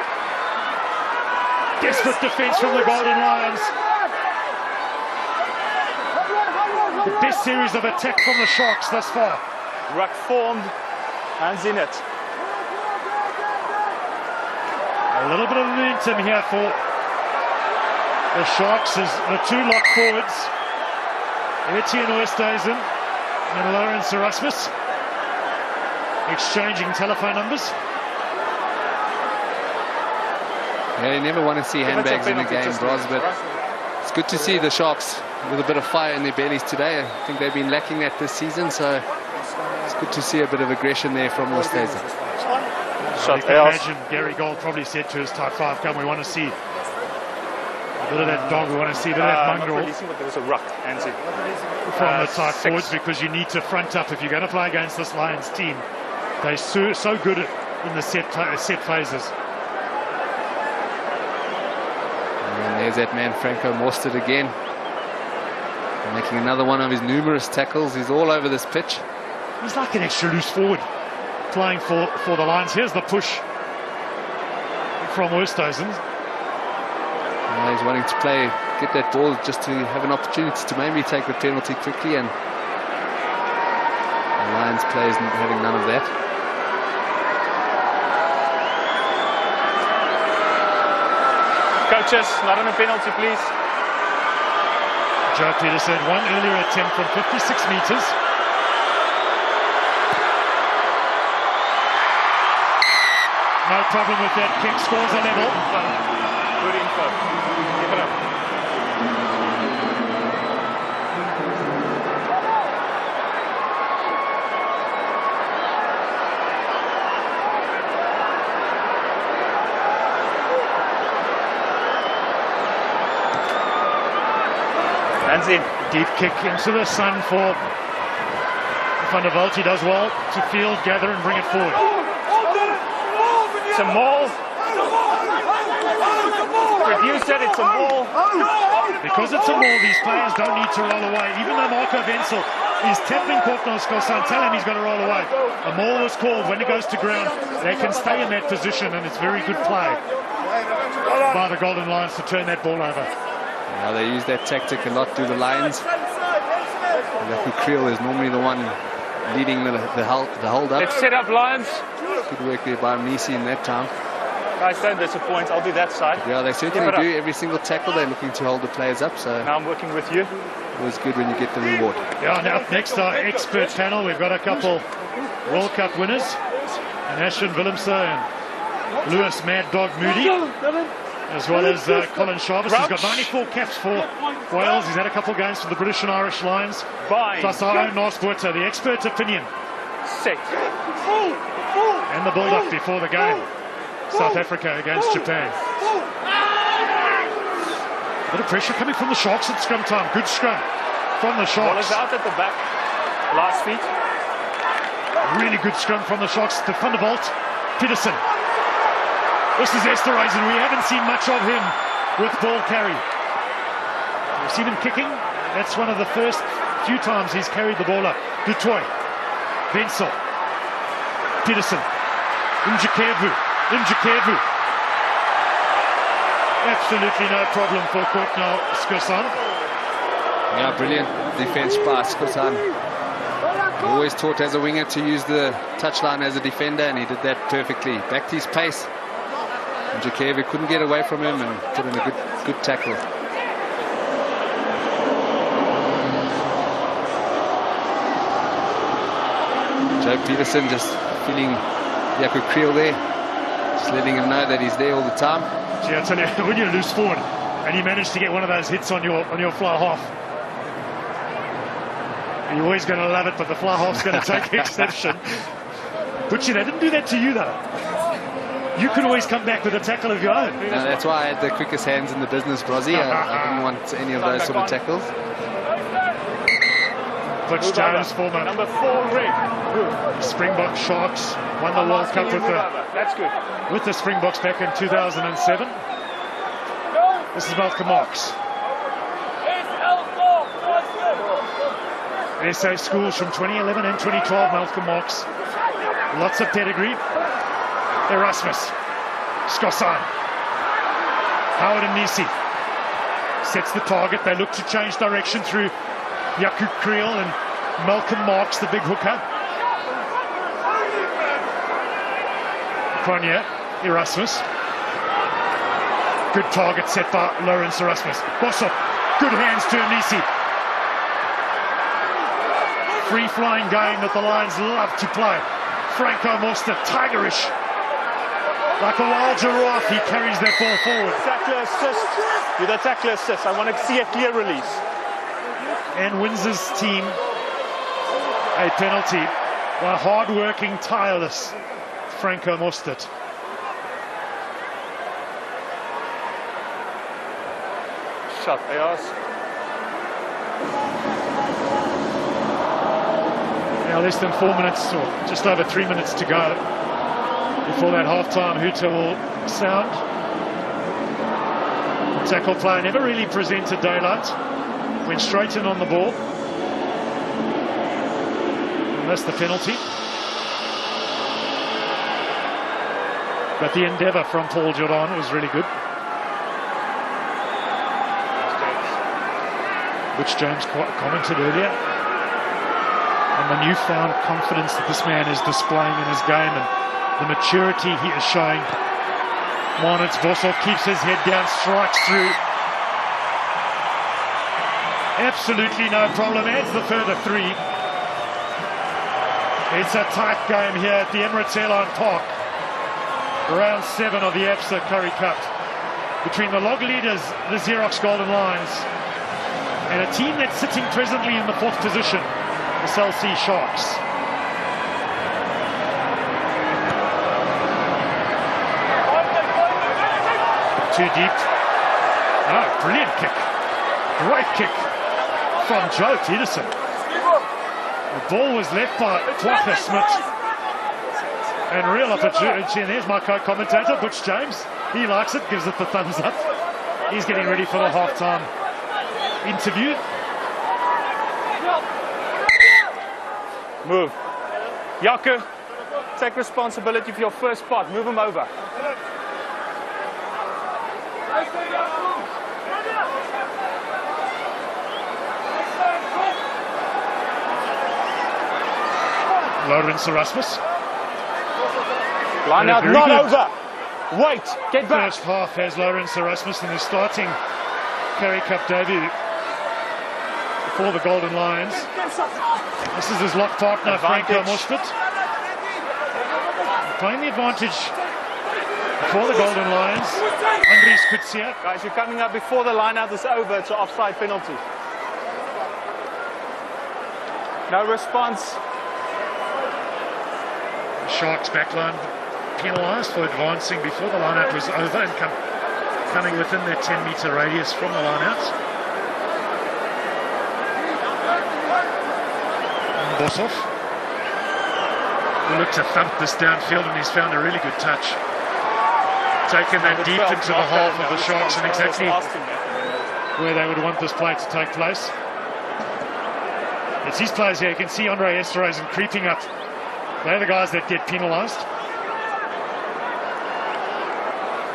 Desperate defence from the Golden Lions. The best series of attack from the Sharks thus far. Ruck formed. Hands in it. A little bit of momentum here for the Sharks as the 2 lock forwards, Etienne Oosthuizen and Lawrence Erasmus, exchanging telephone numbers. Yeah, you never want to see handbags in the penalty, game, just bros, leave. but it's good to see the Sharks with a bit of fire in their bellies today. I think they've been lacking that this season, so it's good to see a bit of aggression there from Oosthuizen. You can imagine Gary Gold probably said to his type 5, come, we want to see a bit of that dog, we want to see a bit of that Not mongrel releasing, but there was a ruck. Hands in. from the type 6. forwards, because you need to front up if you're going to play against this Lions team. They're so good in the set phases. And there's that man, Franco Mostert again. Making another one of his numerous tackles. He's all over this pitch. He's like an extra loose forward playing for the Lions. Here's the push from Oosthuizen. He's wanting to get that ball just to have an opportunity to maybe take the penalty quickly, and the Lions players having none of that. Coaches, not on a penalty, please. Joe Peterson had one earlier attempt from 56 metres. No problem with that kick, scores a level. Good info. Keep it up. Hands in. Deep kick into the sun for Van der Walt. He does well to field, gather and bring it forward. It's a maul. Review said it's a maul. Because it's a maul, these players don't need to roll away. Even though Marco Wenzel is tapping Kortnos Kosan, tell him he's going to roll away. A maul was called. When it goes to ground, they can stay in that position, and it's very good play by the Golden Lions to turn that ball over. Now they use that tactic a lot, do the Lions. Currie is normally the one leading the hold up. Let's set up Lions. Good work there by Misi in that time. Guys, don't disappoint. I'll do that side. Yeah, they certainly Give it do. Every single tackle, they're looking to hold the players up. So Now I'm working with you. always good when you get the reward. Yeah, now up next, our expert panel. We've got a couple World Cup winners, and Ashton Willemse and Lewis Mad Dog Moody, as well as Colin Sharvis. He's got 94 caps for Wales. He's had a couple games for the British and Irish Lions. Fine. Plus our own North Butter, the expert opinion. Set. And the build-up before the game. South Africa against Japan. A bit of pressure coming from the Sharks at scrum time. Good scrum from the Ball Sharks. is out at the back. Last feet. Really good scrum from the Sharks. To Van der Walt, Peterson. This is Esterhuizen. We haven't seen much of him with ball carry. We've seen him kicking. That's one of the first few times he's carried the ball up. Dutoy, Wenzel, Peterson, Mjikevu. Absolutely no problem for Courtney Skursan. Yeah, brilliant defense by Skosan. Always taught as a winger to use the touchline as a defender, and he did that perfectly. Back to his pace. And Jakevi couldn't get away from him and put in a good tackle. Joe Peterson just feeling Jaco Creel there. Just letting him know that he's there all the time. Gee, I tell you, when you're loose forward and you manage to get one of those hits on your fly half, you're always going to love it, but the fly half's going to take exception. But they didn't do that to you, though. You could always come back with a tackle of your own. No, that's why I had the quickest hands in the business, Brozzy. I didn't want any of those sort of tackles. Butch Jones, former Number 4, red. Springbok Sharks, won the World Cup That's good. with the Springboks back in 2007. This is Malcolm Marx. SA schools from 2011 and 2012, Malcolm Marx. Lots of pedigree. Erasmus, Skosan, Howard and Nisi. Sets the target. They look to change direction through Jaco Creel and Malcolm Marx, the big hooker. Cronje, Erasmus. Good target set by Lawrence Erasmus. Bosso, good hands to Nisi. Free-flying game that the Lions love to play. Franco Moster, tigerish. Like a wild giraffe, he carries that ball forward. Tackler assist. Do the tackler assist. I want to see a clear release. And Windsor's team a penalty by hard-working, tireless Franco Mostert. Shot, Ayers. Now less than 4 minutes, or just over 3 minutes to go before that half-time hooter will sound. The tackle player never really presented daylight. Went straight in on the ball. And that's the penalty. But the endeavour from Paul Jordan was really good. Which James commented earlier on the newfound confidence that this man is displaying in his game and the maturity he is showing. Marnitz Vosov keeps his head down, strikes through. Absolutely no problem, adds the further 3. It's a tight game here at the Emirates Airline Park. Round 7 of the ABSA Currie Cup. Between the log leaders, the Xerox Golden Lions, and a team that's sitting presently in the 4th position, the Cell C Sharks. Too deep. Oh, brilliant kick. Great kick from Joe Peterson. The ball was left by Twacha Smith. And real opportunity. And there's my co-commentator, Butch James. He likes it, gives it the thumbs up. He's getting ready for the half-time interview. Move. Jaco, take responsibility for your first part. Move him over. Lawrence Erasmus. Line out, Very not good. over. Wait, get back. First half has Lawrence Erasmussen, who's starting Currie Cup debut for the Golden Lions. This is his lock partner, Franco Mosfit. Playing the advantage for the Golden Lions. Andries Kutsia. Guys, you're coming up before the line-out is over. It's an offside penalty. No response. Sharks backline penalised for advancing before the line-out was over and coming within their 10-metre radius from the line-out. Boshoff will look to thump this downfield, and he's found a really good touch. Taken that deep into the half of the Sharks, and exactly where they would want this play to take place. It's these players here. You can see Andre Esterhuizen creeping up. They're the guys that get penalised.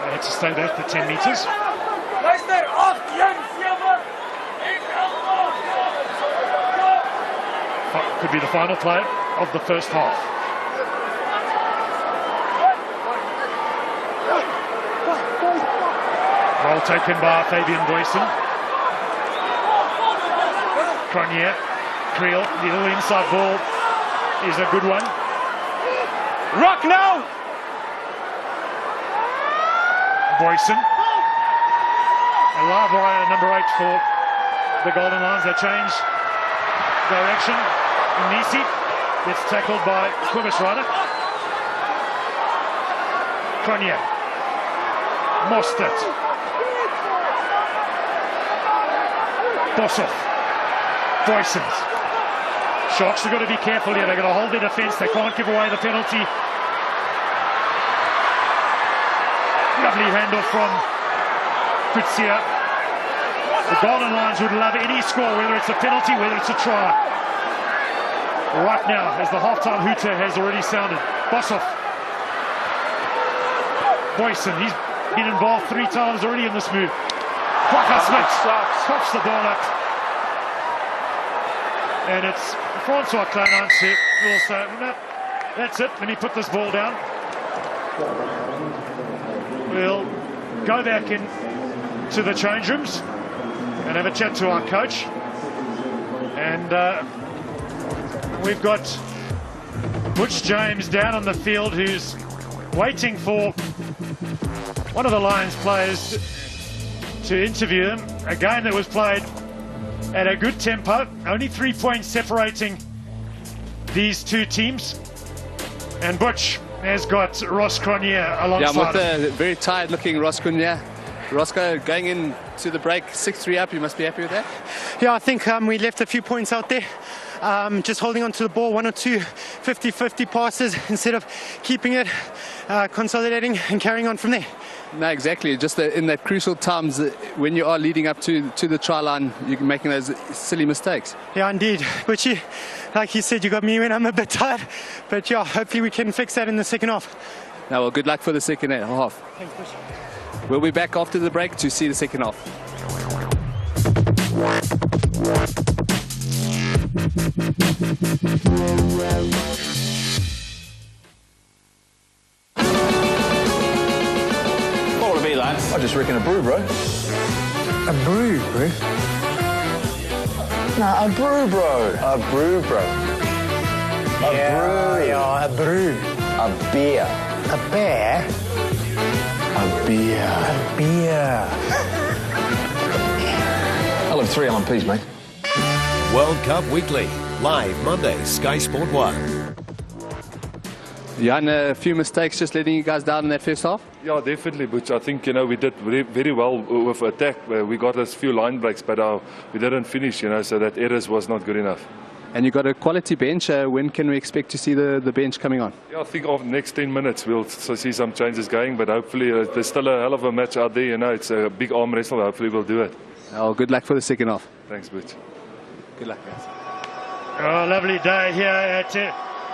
They had to stay back the 10 metres. Could be the final play of the first half. Ball taken by Fabian Boyson. Cronier, Creel, the little inside ball is a good one. Rock now! Boyson. A live wire, number 8 for the Golden Lions. They change direction. Nisi gets tackled by Quibus Ryder. Cronier. Mostert. Boshoff. Boysons. Sharks have got to be careful here. They're going to hold their defence. They can't give away the penalty. Lovely handoff from Kutsia. The Golden Lions would love any score, whether it's a penalty, whether it's a try. Right now, as the halftime hooter has already sounded. Boshoff. Boyson, he's been involved 3 times already in this move. Quaka Smith pops the ball up. And it's Francois Kleinans who will say, no, that's it, let me put this ball down. We'll go back in to the change rooms and have a chat to our coach. And we've got Butch James down on the field, who's waiting for one of the Lions players to interview him. A game that was played at a good tempo, only 3 points separating these two teams. And Butch has got Ross Cronier alongside. Yeah, I'm with the very tired looking Ross Cronier. Roscoe going in to the break 6-3 up. You must be happy with that. Yeah, I think we left a few points out there. Just holding on to the ball, 1 or 2 50-50 passes instead of keeping it, consolidating and carrying on from there. No, exactly. Just in that crucial times when you are leading up to the try line, you're making those silly mistakes. Yeah, indeed. But like you said, you got me when I'm a bit tired. But yeah, hopefully we can fix that in the second half. Now, well, good luck for the second half. Thanks, Bush. We'll be back after the break to see the second half. What would it be, lads? I just reckon a brew, bro. A brew, bro? No, a brew, bro. A brew, bro. A brew. Yeah, a brew. A beer. A bear? A beer. A beer. I'll have 3 LMPs, mate. World Cup Weekly, live Monday, Sky Sport 1. Yeah, and a few mistakes just letting you guys down in that first half? Yeah, definitely, Butch. I think, we did very well with attack. We got a few line breaks, but we didn't finish, so that errors was not good enough. And you got a quality bench. When can we expect to see the bench coming on? Yeah, I think of next 10 minutes we'll see some changes going, but hopefully there's still a hell of a match out there. It's a big arm wrestle. Hopefully we'll do it. Oh, good luck for the second half. Thanks, Butch. Good luck, guys. Oh, lovely day here at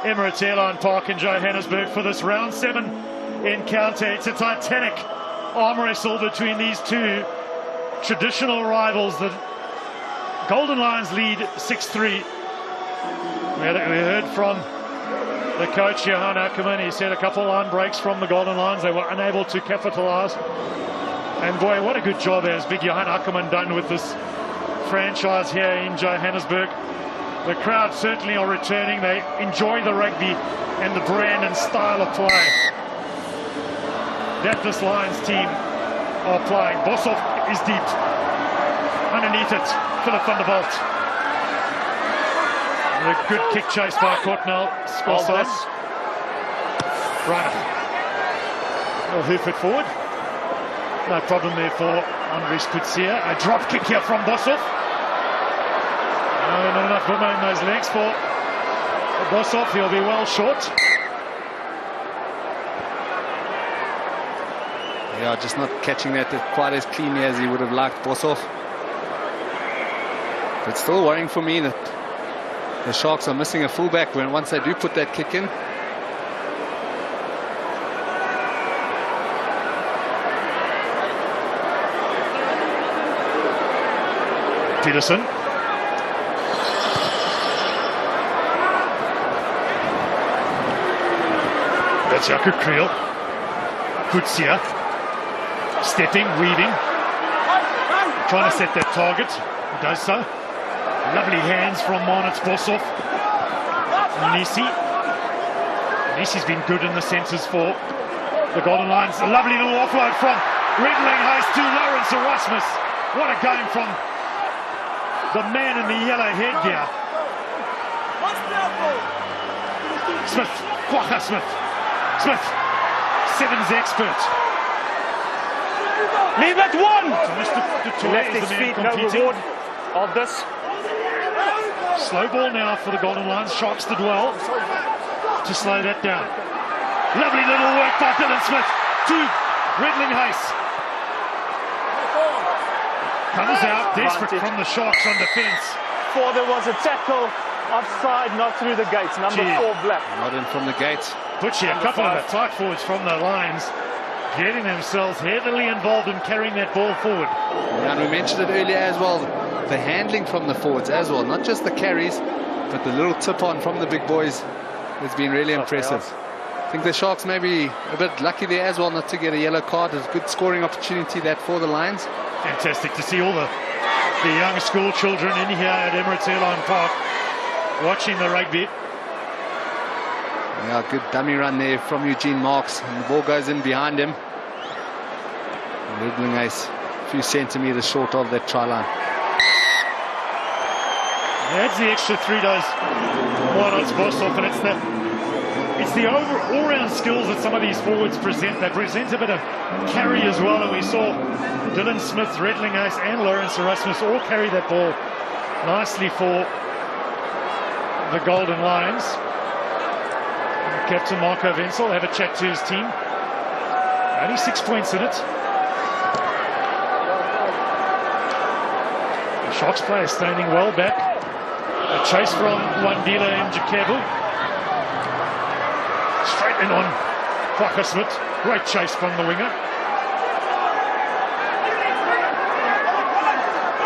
Emirates Airline Park in Johannesburg for this round 7 encounter. It's a titanic arm wrestle between these two traditional rivals. The Golden Lions lead 6-3. We heard from The coach, Johan Ackerman, he said a couple of line breaks from the Golden Lions. They were unable to capitalise. And boy, what a good job has big Johan Ackerman done with this franchise here in Johannesburg. The crowd certainly are returning. They enjoy the rugby and the brand and style of play that this Lions team are playing. Boshoff is deep. Underneath it, Philip van der Walt. A good kick chase by Cortnell. Skossas. Right. They'll hoof it forward. No problem there for Andries Coetzee. A drop kick here from Boshoff. No, not enough room in those legs for Boshoff. He'll be well short. Yeah, just not catching that quite as cleanly as he would have liked, Boshoff. But still worrying for me that the Sharks are missing a fullback once they do put that kick in. Peterson. That's Jaco Kriel. Coetzee. Stepping, weaving. Trying to set that target. He does so. Lovely hands from Marnitz Boshoff. Nisi's been good in the centres for the Golden Lions. A lovely little offload from Redling Hayes to Lawrence Erasmus. What a game from the man in the yellow headgear. Smith, Kwagga Smith. Smith, sevens expert. Leave it one! So left his feet, no reward of this. Slow ball now for the Golden Lions. Sharks did well to slow that down. Lovely little work by Dylan Smith to Redling Hayes. Comes out desperate from the Sharks on defence. For there was a tackle offside, not through the gates. Number 4 Black. Not in from the gate. Butchie, a couple of tight forwards from the Lions, getting themselves heavily involved in carrying that ball forward. Yeah, and we mentioned it earlier as well, the handling from the forwards as well, not just the carries, but the little tip-on from the big boys has been really impressive. I think the Sharks may be a bit lucky there as well not to get a yellow card. It's a good scoring opportunity that for the Lions. Fantastic to see all the young school children in here at Emirates Airline Park watching the rugby. Yeah, good dummy run there from Eugene Marks, and the ball goes in behind him. Redling Hayes a few centimetres short of that try line. Adds the extra 3 days. Marnitz Boshoff, and it's the all-round skills that some of these forwards present. They present a bit of carry as well, and we saw Dylan Smith, Redling Hayes and Lawrence Erasmus all carry that ball nicely for the Golden Lions. Captain Marco Wenzel have a chat to his team. Only 6 points in it. The Sharks player standing well back. A chase from Wandile Mjikebu. Straight in on Kwagga Smith. Great chase from the winger.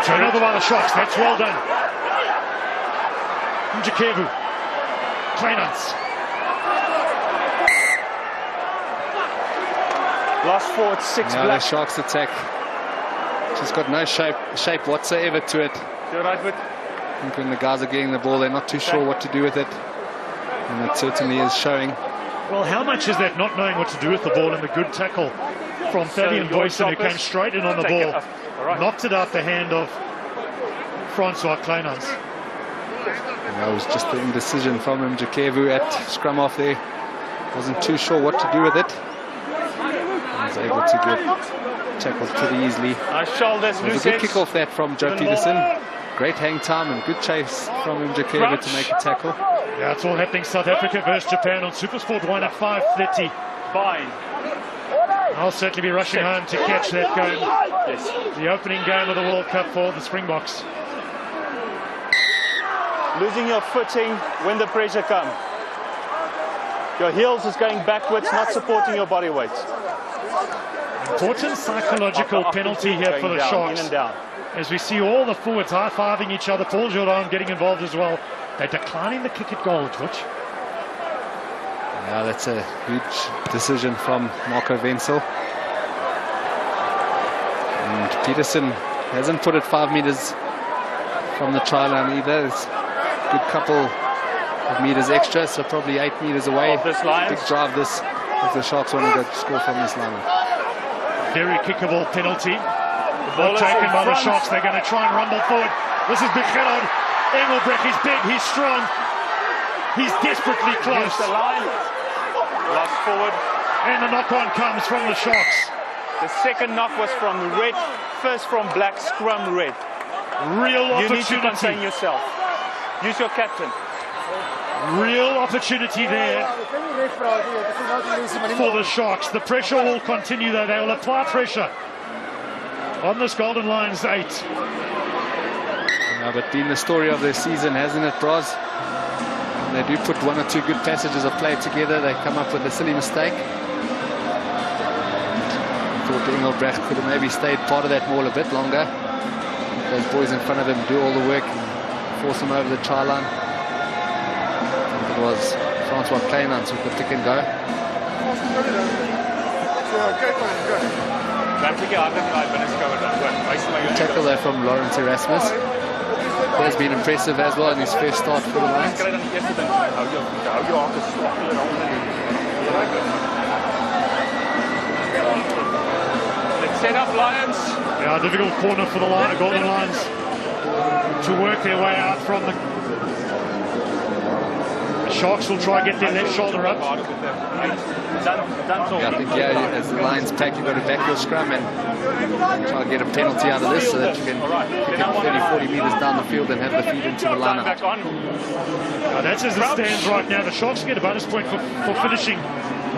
Turnover by the Sharks. That's well done. Mjikebu. Kleinans. Last forward 6 Now Black. the Sharks attack just got no shape whatsoever to it. You're right, with. I think when the guys are getting the ball, they're not too sure what to do with it, and it certainly is showing. Well, how much is that not knowing what to do with the ball, and the good tackle from Fabian Boyson, who came straight in on the ball, knocked it out the hand of Francois Kleinans. That was just the indecision from him. Mjikebu at scrum off there wasn't too sure what to do with it. He was able to get tackled pretty easily. Nice shoulders, It was a good kick off that from Joe Peterson. Great hang time and good chase from Mjikebu to make a tackle. Yeah, it's all happening. South Africa versus Japan on SuperSport 1 at 5:30. Fine. I'll certainly be rushing home to catch that game. Yes. The opening game of the World Cup for the Springboks. Losing your footing when the pressure comes. Your heels is going backwards, not supporting your body weight. Important psychological penalty here for the Sharks. In and down. As we see all the forwards high-fiving each other. Paul Jordan getting involved as well. They're declining the kick at goal, Twitch. Yeah, that's a huge decision from Marco Wenzel. And Peterson hasn't put it 5 meters from the try line either. It's a good couple of meters extra, so probably 8 meters away. This line. Big drive this if the Sharks want to go score from this line. Very kickable penalty. The ball is Taken in by the front. Sharks. They're going to try and rumble forward. This is Big Gerard. Engelbrecht, he's big, he's strong. He's desperately close. Against the line. Lost forward. And the knock-on comes from the Sharks. The second knock was from red, first from black, scrum red. Real You need to contain opportunity. yourself. Use your captain. Real opportunity there for the Sharks. The pressure will continue though. They will apply pressure on this Golden Lions 8. Yeah, but been the story of their season, hasn't it, Bros? They do put 1 or 2 good passages of play together. They come up with a silly mistake. I thought Engelbrecht could have maybe stayed part of that maul a bit longer. Those boys in front of him do all the work and force him over the try line. It was Francois Kleinans with the pick and go. Tackle there from Lawrence Erasmus. He has been impressive as well in his first start for the Lions. Let's set up Lions. Yeah, difficult corner for the Golden Lions to work their way out from the Sharks will try and get their left shoulder up. Yeah, I think, yeah, as the Lions pack, you've got to back your scrum and try and get a penalty out of this so that you can get 30-40 meters down the field and have the feed into the lineup. That's as it stands right now. The Sharks get a bonus point for finishing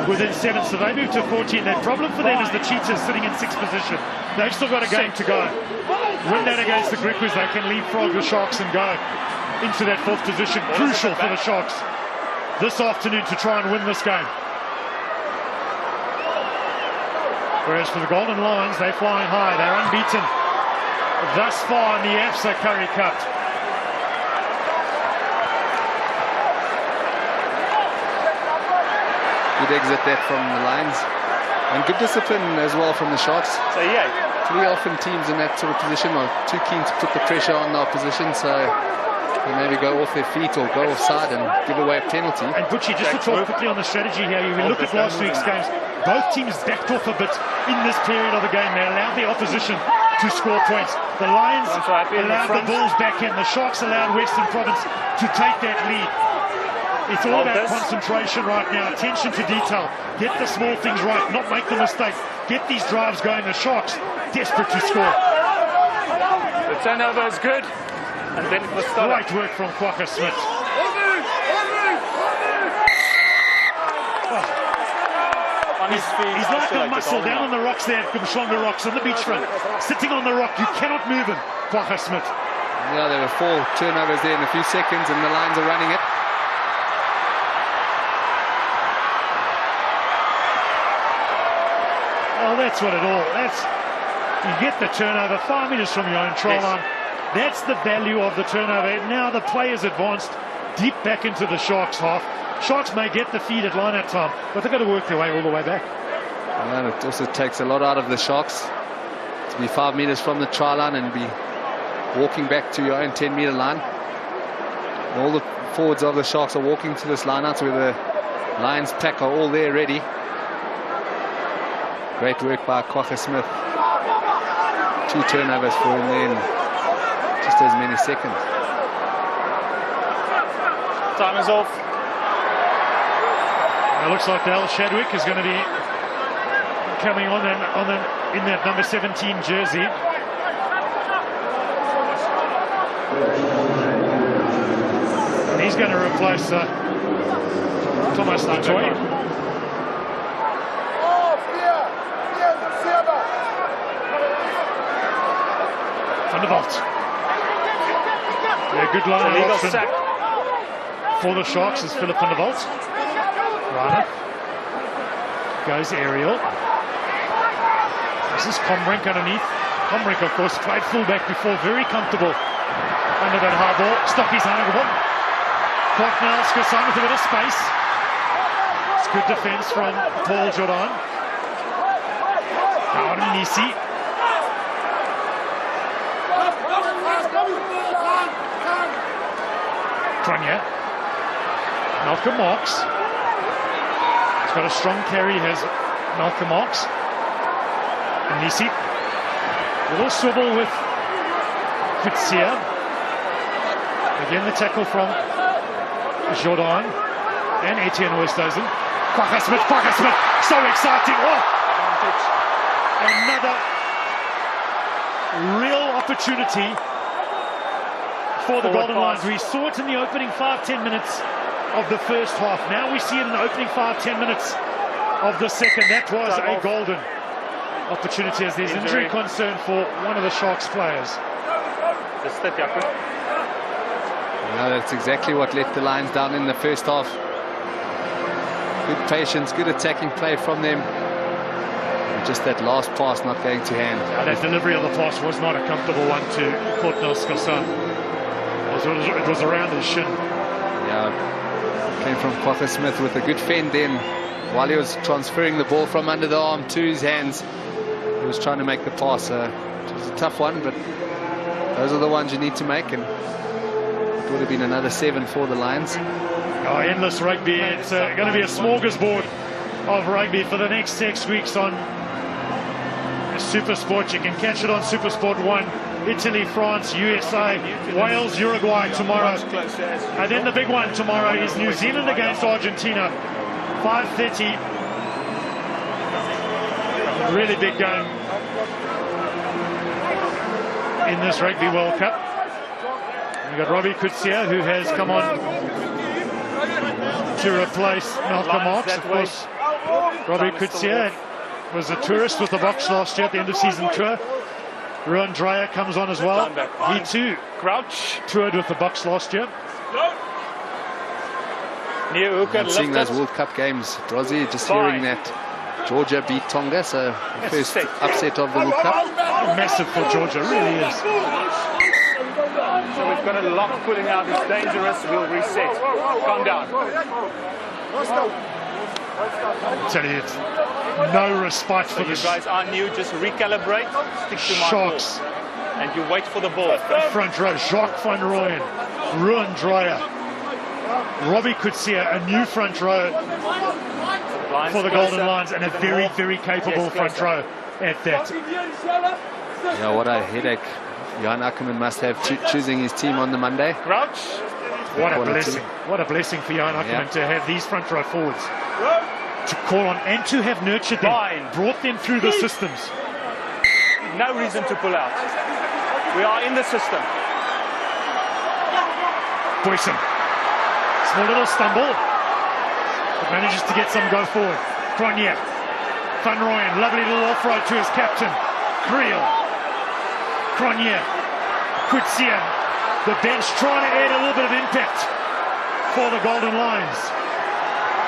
within 7, so they move to 14. The problem for them is the Cheetahs sitting in 6th position. They've still got a game to go. Win that against the Griquas, they can leapfrog the Sharks and go into that 4th position. Crucial for the Sharks this afternoon to try and win this game. Whereas for the Golden Lions, they're flying high. They're unbeaten thus far in the AFSA Currie Cup. Good exit there from the Lions. And good discipline as well from the Sharks. So yeah, pretty often teams in that sort of position are too keen to put the pressure on the opposition, so they maybe go off their feet or go offside and give away a penalty. And Butchie, just to talk quickly on the strategy here, you look at last week's games, both teams backed off a bit in this period of the game. They allowed the opposition to score points. The Lions allowed the Bulls back in. The Sharks allowed Western Province to take that lead. It's all about concentration right now, attention to detail. Get the small things right, not make the mistake. Get these drives going. The Sharks desperate to score. the turnover is good. And then it was stolen. Great work from Quokka Smith. On his feet. He's like a muscle down on the rocks there at Kumshonga Rocks on the beachfront. Sitting on the rock, you cannot move him, Quokka Smith. Yeah, there were 4 turnovers there in a few seconds and the Lions are running it. Oh, that's what it all. You get the turnover 5 meters from your own try line. That's the value of the turnover. Now the players advanced deep back into the Sharks half. Sharks may get the feed at line-out time, but they've got to work their way all the way back. And it also takes a lot out of the Sharks to be 5 meters from the try line and be walking back to your own 10-meter line. All the forwards of the Sharks are walking to this line-out where the Lions pack are all there ready. Great work by Quokka Smith. 2 turnovers for him there in just as many seconds. Time is off. It looks like Dale Shadwick is going to be coming on in that number 17 jersey. And he's going to replace Thomas Natoy. Van der Walt. Yeah, good line of option for the Sharks is Philip Van der Walt. Rana goes aerial. This is Combrink underneath. Combrink, of course, played fullback before, very comfortable under that high ball. Stocky's Hanagabon. Kwok now, Skosam with a bit of space. pass. Good defense from Paul Jordan. Now Nisi. Cronje. Malcolm Marx. He's got a strong carry, has Malcolm Marx. And Nisi. Little swivel with Kutsia. Again the tackle from Jordan and Etienne Oosthuizen. Kwagga Smith, so exciting. Oh! Another real opportunity for the Golden Lions. We saw it in the opening 5-10 minutes of the first half. Now we see it in the opening 5-10 minutes of the second. That was a golden opportunity as there's injury concern for one of the Sharks players. No, that's exactly what let the Lions down in the first half. Good patience, good attacking play from them. And just that last pass not going to hand. That delivery of the pass was not a comfortable one to Courtney Skossan. It was around his shin. Yeah, came from Kwagga Smith with a good fend then. While he was transferring the ball from under the arm to his hands, he was trying to make the pass. It was a tough one, but those are the ones you need to make, and it would have been another 7 for the Lions. Oh, endless rugby. It's going to be a smorgasbord of rugby for the next 6 weeks on Supersport. You can catch it on Supersport 1. Italy, France, USA, Wales, Uruguay tomorrow. And then the big one tomorrow is New Zealand against Argentina. 5:30. Really big game in this Rugby World Cup. We've got Robbie Kutsia, who has come on to replace Malcolm Marx. Of course, Robbie Kutsia was a tourist with the Box last year at the end of season tour. Ruan Dreyer comes on as well. He too toured with the Box last year. I'm seeing those World Cup games, Drozzy, just hearing that Georgia beat Tonga, so the first upset of the World Cup. Massive for Georgia, really is. So we've got a lock pulling out. It's dangerous. We'll reset. Calm down. I tell you, it's no respite for you guys are new. Just recalibrate. Stick to my Sharks. ball. And you wait for the ball. Front row, Jacques van Rooyen, Ruan Dreyer, Robbie Kutsia, a new front row for the Golden Lions, and a very, very capable front row at that. Yeah, what a headache Jan Ackerman must have choosing his team on the Monday. Crouch. What a blessing. What a blessing for Jan Ackerman to have these front row forwards to call on and to have nurtured them, brought them through the systems. No reason to pull out. We are in the system. Boyson. Small little stumble, but manages to get some go forward. Cronje. Van Rooyen, lovely little off-road to his captain. Creel. Cronje. Kutsia. The bench trying to add a little bit of impact for the Golden Lions.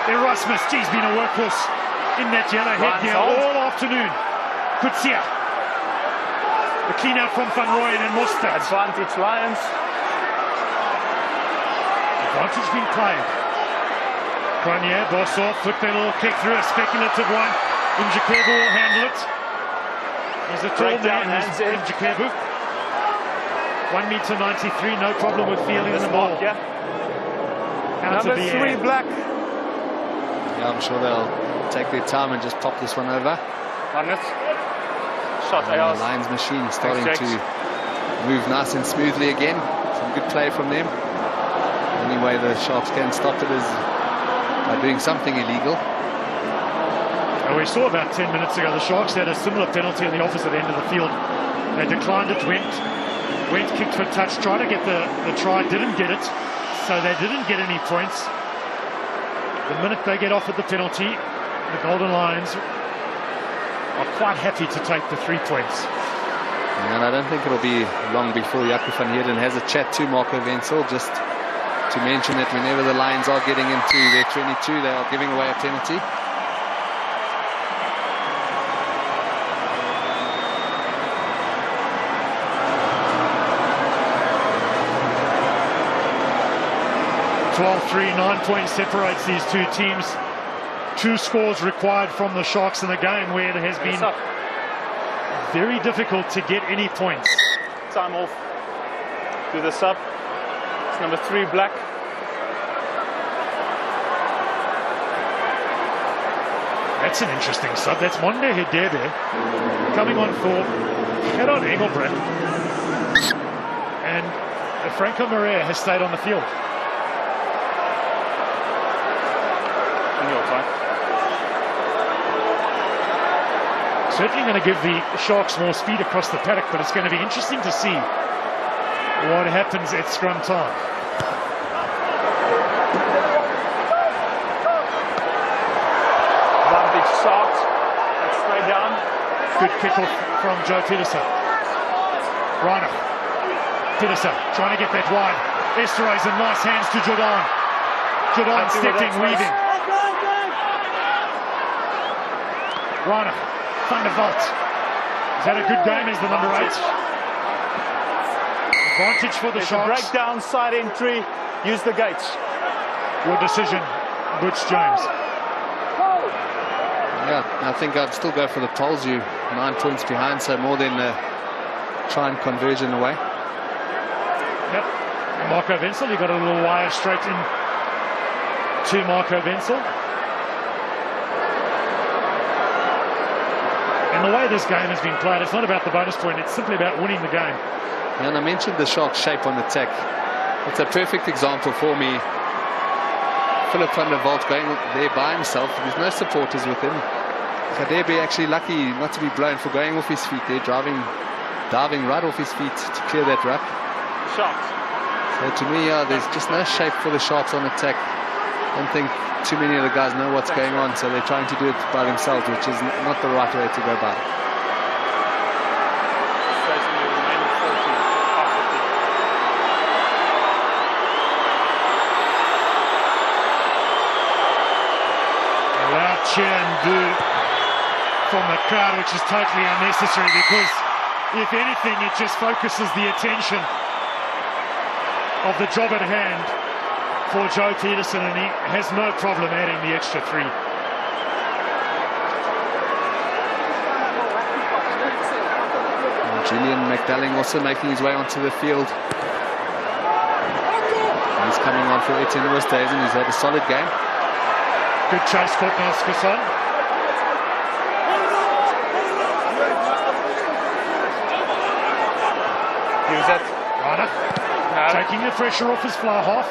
Erasmus, he's been a workhorse in that yellow headgear all afternoon. Kutsia. The clean out from Van Rooyen and Mostert. Advantage Lions. Advantage being played. Cronje, boss off, flick that little kick through, a speculative one. Imjiklebu will handle it. He's a tall man, Imjiklebu. 1 meter 93, no problem with feeling the ball. Out Number of the 3, air. Black. Yeah, I'm sure they'll take their time and just pop this one over. On it. Shot. The Lions machine starting to move nice and smoothly again. Some good play from them. The only way the Sharks can stop it is by doing something illegal. And we saw about 10 minutes ago the Sharks had a similar penalty on the opposite end of the field. They declined it, went kicked for touch, tried to get the try, didn't get it, so they didn't get any points. The minute they get off at the penalty, the Golden Lions are quite happy to take the 3 points. And I don't think it'll be long before Jaco van Heerden has a chat to Marco Wenzel, just to mention that whenever the Lions are getting into their 22, they are giving away a penalty. (12-3), 9 points separates these two teams. 2 scores required from the Sharks in a game where it has been very difficult to get any points. Time off. Do the sub. It's number 3, Black. That's an interesting sub. That's Monde Hedebe coming on for Gerard Engelbrecht. And Franco Maria has stayed on the field. In your time. Certainly going to give the Sharks more speed across the paddock, but it's going to be interesting to see what happens at scrum time. One big shot. That's straight down. Good kickoff from Joe Peterson. Reiner. Peterson trying to get that wide. Esterhuizen, nice hands to Jordan. Jordan stepping, weaving. Reiner. Van der Walt. Is that a good game as the number 8? Advantage for the Sharks. Breakdown, side entry. Use the gates. Your decision, Butch James. Yeah, I think I'd still go for the Poles. You 9 points behind, so more than try and conversion away. Yep. Marco Wenzel, you got a little wire straight in to Marco Wenzel. And the way this game has been played, it's not about the bonus point, it's simply about winning the game. And I mentioned the Sharks' shape on attack. It's a perfect example for me. Philip van der Walt going there by himself. There's no supporters with him. Kadebe actually lucky not to be blown for going off his feet there, diving right off his feet to clear that ruck. Sharks. So to me, there's just no shape for the Sharks on attack. I don't think too many of the guys know what's going on, so they're trying to do it by themselves, which is not the right way to go about it. Cheer and boo from the crowd, which is totally unnecessary, because if anything it just focuses the attention of the job at hand for Joe Peterson, and he has no problem adding the extra 3. And Julian McDelling also making his way onto the field. He's coming on for Etienne Oosthuizen, who's had a solid game. Good chase caught by Skasson. Use it. Reiner. No. Taking the pressure off his fly half.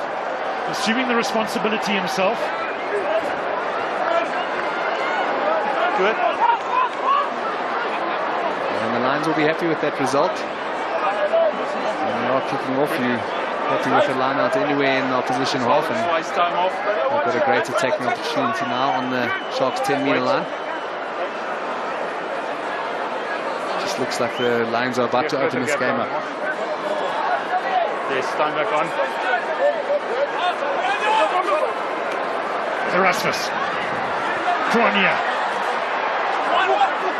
Assuming the responsibility himself. Good. And the Lions will be happy with that result. And they are kicking off. You happy with the line out anywhere in the opposition half, and Twice time off. they've got a great attacking opportunity now on the Sharks 10-meter line. Just looks like the Lions are about to open this game up. Yes, time back on. Erasmus. Cronje.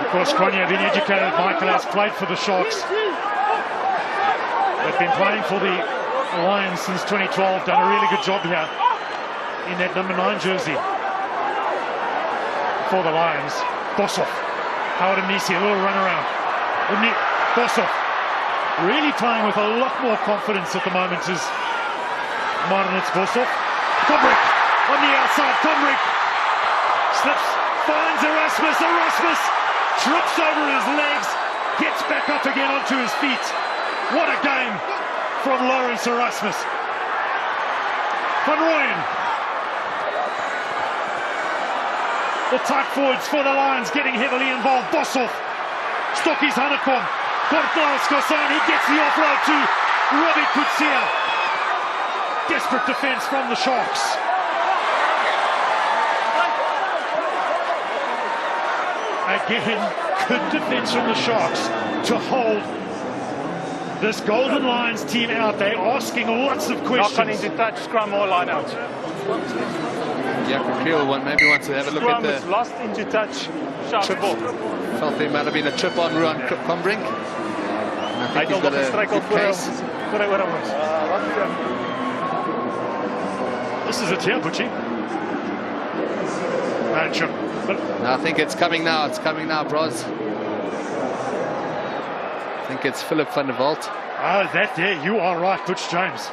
Of course, Cronje, being educated, Michael has played for the Sharks. They've been playing for the Lions since 2012, done a really good job here in that number 9 jersey for the Lions. Boshoff, Howard Nisi, a little run around. Boshoff really playing with a lot more confidence at the moment is Marnitz Boshoff. Kombrink on the outside, Kombrink slips, finds Erasmus, Erasmus trips over his legs, gets back up again onto his feet. What a game from Lawrence Erasmus. Van Rooyen. The tight forwards for the Lions getting heavily involved. Boshoff. Stokkies Hanekom. Kortlaus Skasson. He gets the offload to Robbie Kutsia. Desperate defence from the Sharks. Again, good defence from the Sharks to hold this Golden Lions team out. They're asking lots of questions. Not into touch, scrum or line out. Jacob Creel maybe wants to have a look Scrum at is the lost into touch. Sharks ball. Felt there might have been a trip on Ruan Kombrink. And I think he's got a good case. This is it here, Butchie. Chip. But No, I think it's coming now. It's coming now, Bros. I think it's Philip van der Walt. oh, that there, you are right, Butch James.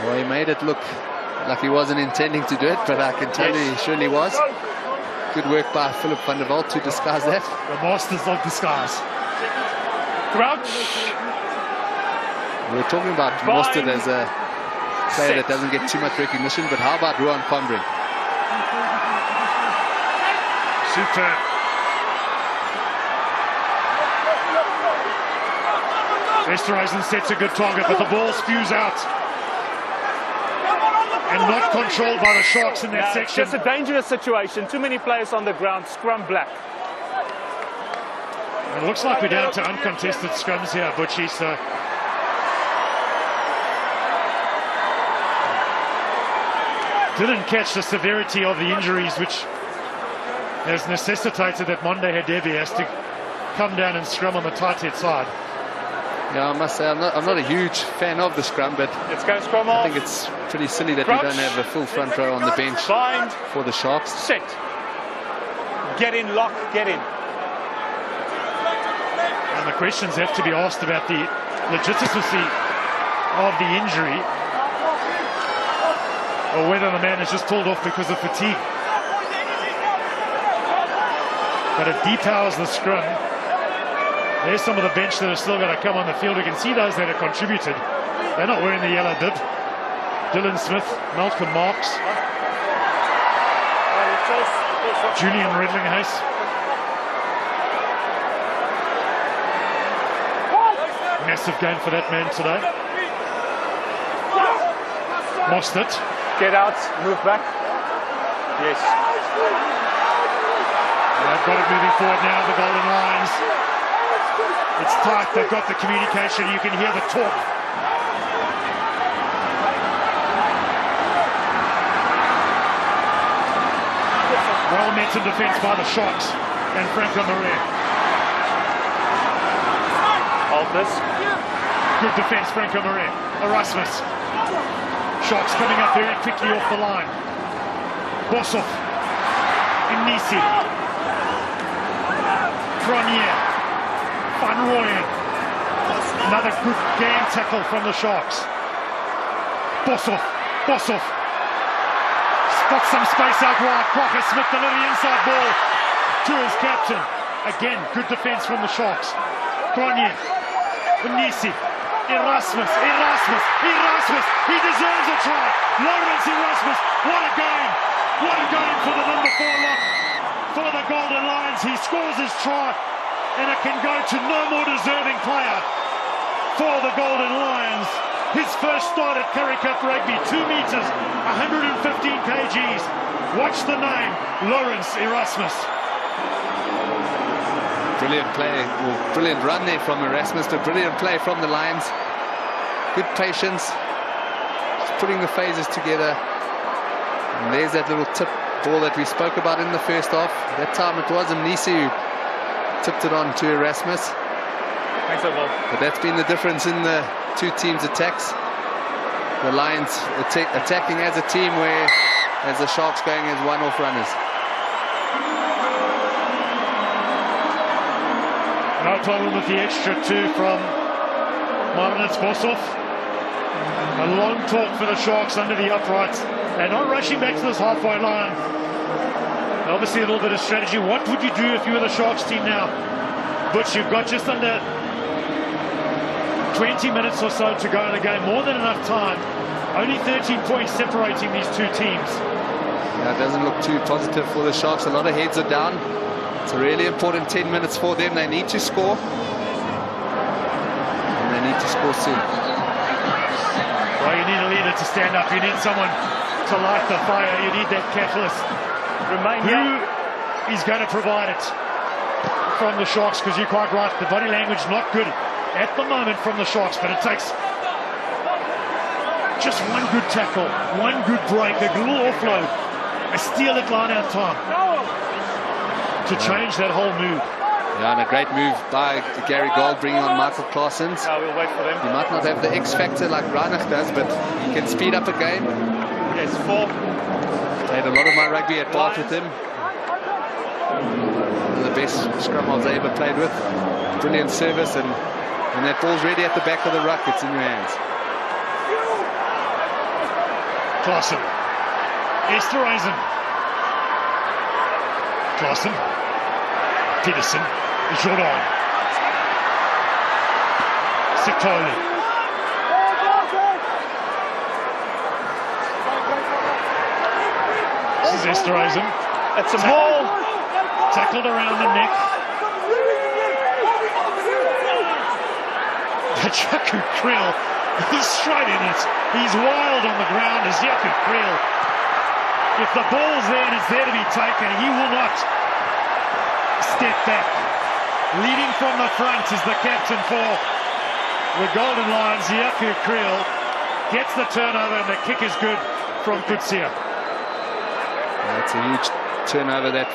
Well, he made it look like he wasn't intending to do it, but I can tell you he surely was. Good work by Philip van der Walt to disguise that. The masters of disguise. Crouch. We were talking about Mostert as a player that doesn't get too much recognition, but how about Ruan Combring? Superb. Esterhuizen sets a good target, but the ball spews out. And not controlled by the Sharks in that section. It's a dangerous situation. Too many players on the ground. Scrum black. It looks like we're down to uncontested scrums here, Butchie. So didn't catch the severity of the injuries, which has necessitated that Monde Hadebi has to come down and scrum on the tight head side. Yeah, I must say I'm not a huge fan of the scrum, but Let's go scrum I off. think it's pretty silly that we don't have a full front row on the bench Bind. for the Sharks. Set. Get in, lock, get in. And the questions have to be asked about the legitimacy of the injury, or whether the man is just pulled off because of fatigue. But it depowers the scrum. There's some of the bench that are still going to come on the field. We can see those that have contributed. They're not wearing the yellow bib. Dylan Smith, Malcolm Marks, Julian Redlinghase. Massive game for that man today. Mostert. Get out, move back. Yes. They've got it moving forward now, the Golden Lions. It's tight, they've got the communication, you can hear the talk. Well met in defence by the Sharks and Franco Maria. Hold this. Good defence, Franco Maria. Erasmus. Sharks coming up very quickly off the line. Bossoff. Imnisi. Cronier. Van Rooyen. Another good game tackle from the Sharks. Bossoff. Spots some space out wide. Crocker Smith, the little inside ball to his captain. Again, good defence from the Sharks. Cronier. Imnisi. Erasmus. He deserves a try. Lawrence Erasmus. What a game. What a game for the number 4 lock. For the Golden Lions. He scores his try. And it can go to no more deserving player for the Golden Lions. His first start at Currie Cup Rugby. 2 meters, 115 kgs. Watch the name. Lawrence Erasmus. Brilliant play, well, brilliant run there from Erasmus, but brilliant play from the Lions. Good patience, just putting the phases together. And there's that little tip ball that we spoke about in the first half. That time it was Imnisi who tipped it on to Erasmus. Thanks a lot. But that's been the difference in the two teams' attacks. The Lions attacking as a team, whereas the Sharks going as one-off runners. No problem with the extra 2 from Marnitz Bossoff. A long talk for the Sharks under the uprights. They're not rushing back to this halfway line. Obviously a little bit of strategy. What would you do if you were the Sharks team now? But you've got just under 20 minutes or so to go in the game. More than enough time. Only 13 points separating these two teams. Yeah, it doesn't look too positive for the Sharks. A lot of heads are down. It's a really important 10 minutes for them. They need to score. And they need to score soon. Well, you need a leader to stand up. You need someone to light the fire. You need that catalyst. Who is going to provide it from the Sharks? Because you're quite right. The body language not good at the moment from the Sharks. But it takes just one good tackle, one good break, a little offload, a steal at line-out time to change that whole mood. Yeah, and a great move by Gary Gold bringing on Michael Claessens. We'll wait for them. He might not have the X factor like Reinach does, but he can speed up a game. Yes, 4. Played a lot of my rugby at Bath with him. One of the best scrum halves I ever played with. Brilliant service, and when that ball's ready at the back of the ruck, it's in your hands. Clausen. Esterhuizen. Clausen. Peterson. Jordan. Sitoli. This is Esterhuizen. It's a ball. Tackled around the neck. Jaku Kriel, he's straight in it. He's wild on the ground as Jaku Kriel. If the ball's there and it's there to be taken, he will not step back. Leading from the front is the captain for the Golden Lions, Jaku Kriel. Gets the turnover and the kick is good from Kutsia. That's a huge turnover that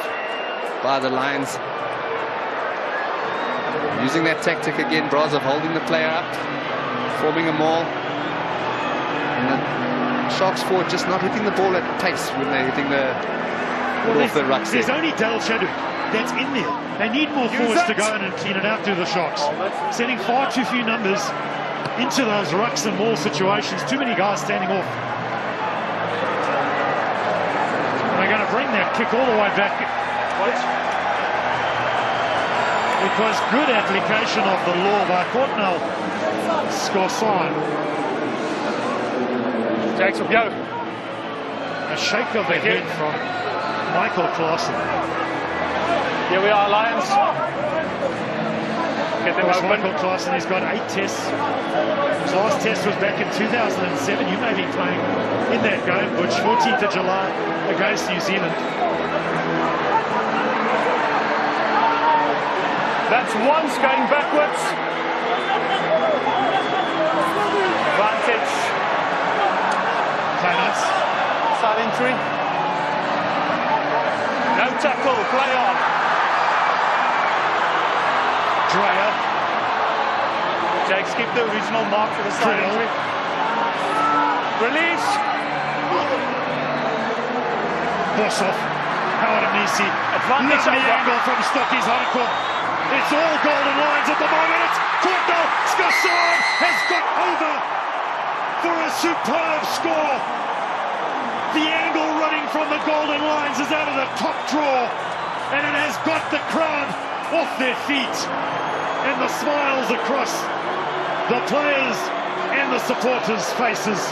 by the Lions. Using that tactic again, Brazov holding the player up, forming a maul. And the Sharks forward just not hitting the ball at pace when they're hitting the ball off the ruck. There's only Dale Chadwick that's in there. They need more forwards to go in and clean it out to the Sharks. Sending far too few numbers into those rucks and maul situations. Too many guys standing off. And they're going to bring that kick all the way back. It was good application of the law by Courtnell Scorson. Jakes op jou. A shake of the head from Michael Clausen. Here we are, Lions. Get them open. Michael Clausen, he's got 8 tests. His last test was back in 2007. You may be playing in that game, Butch, 14th of July against New Zealand. That's once going backwards. Advantage. Kleiners. Side entry. No tackle, play on. Dreyer. Jakes keep the original mark for the side entry. Release. Bossoff. Howard Anisi. Advantage Lovely over. angle from Stocky's Hanekom. It's all Golden Lions at the moment. It's Courtnell Scorson has got over for a superb score. The angle running from the Golden Lions is out of the top drawer, and it has got the crowd off their feet. And the smiles across the players and the supporters' faces.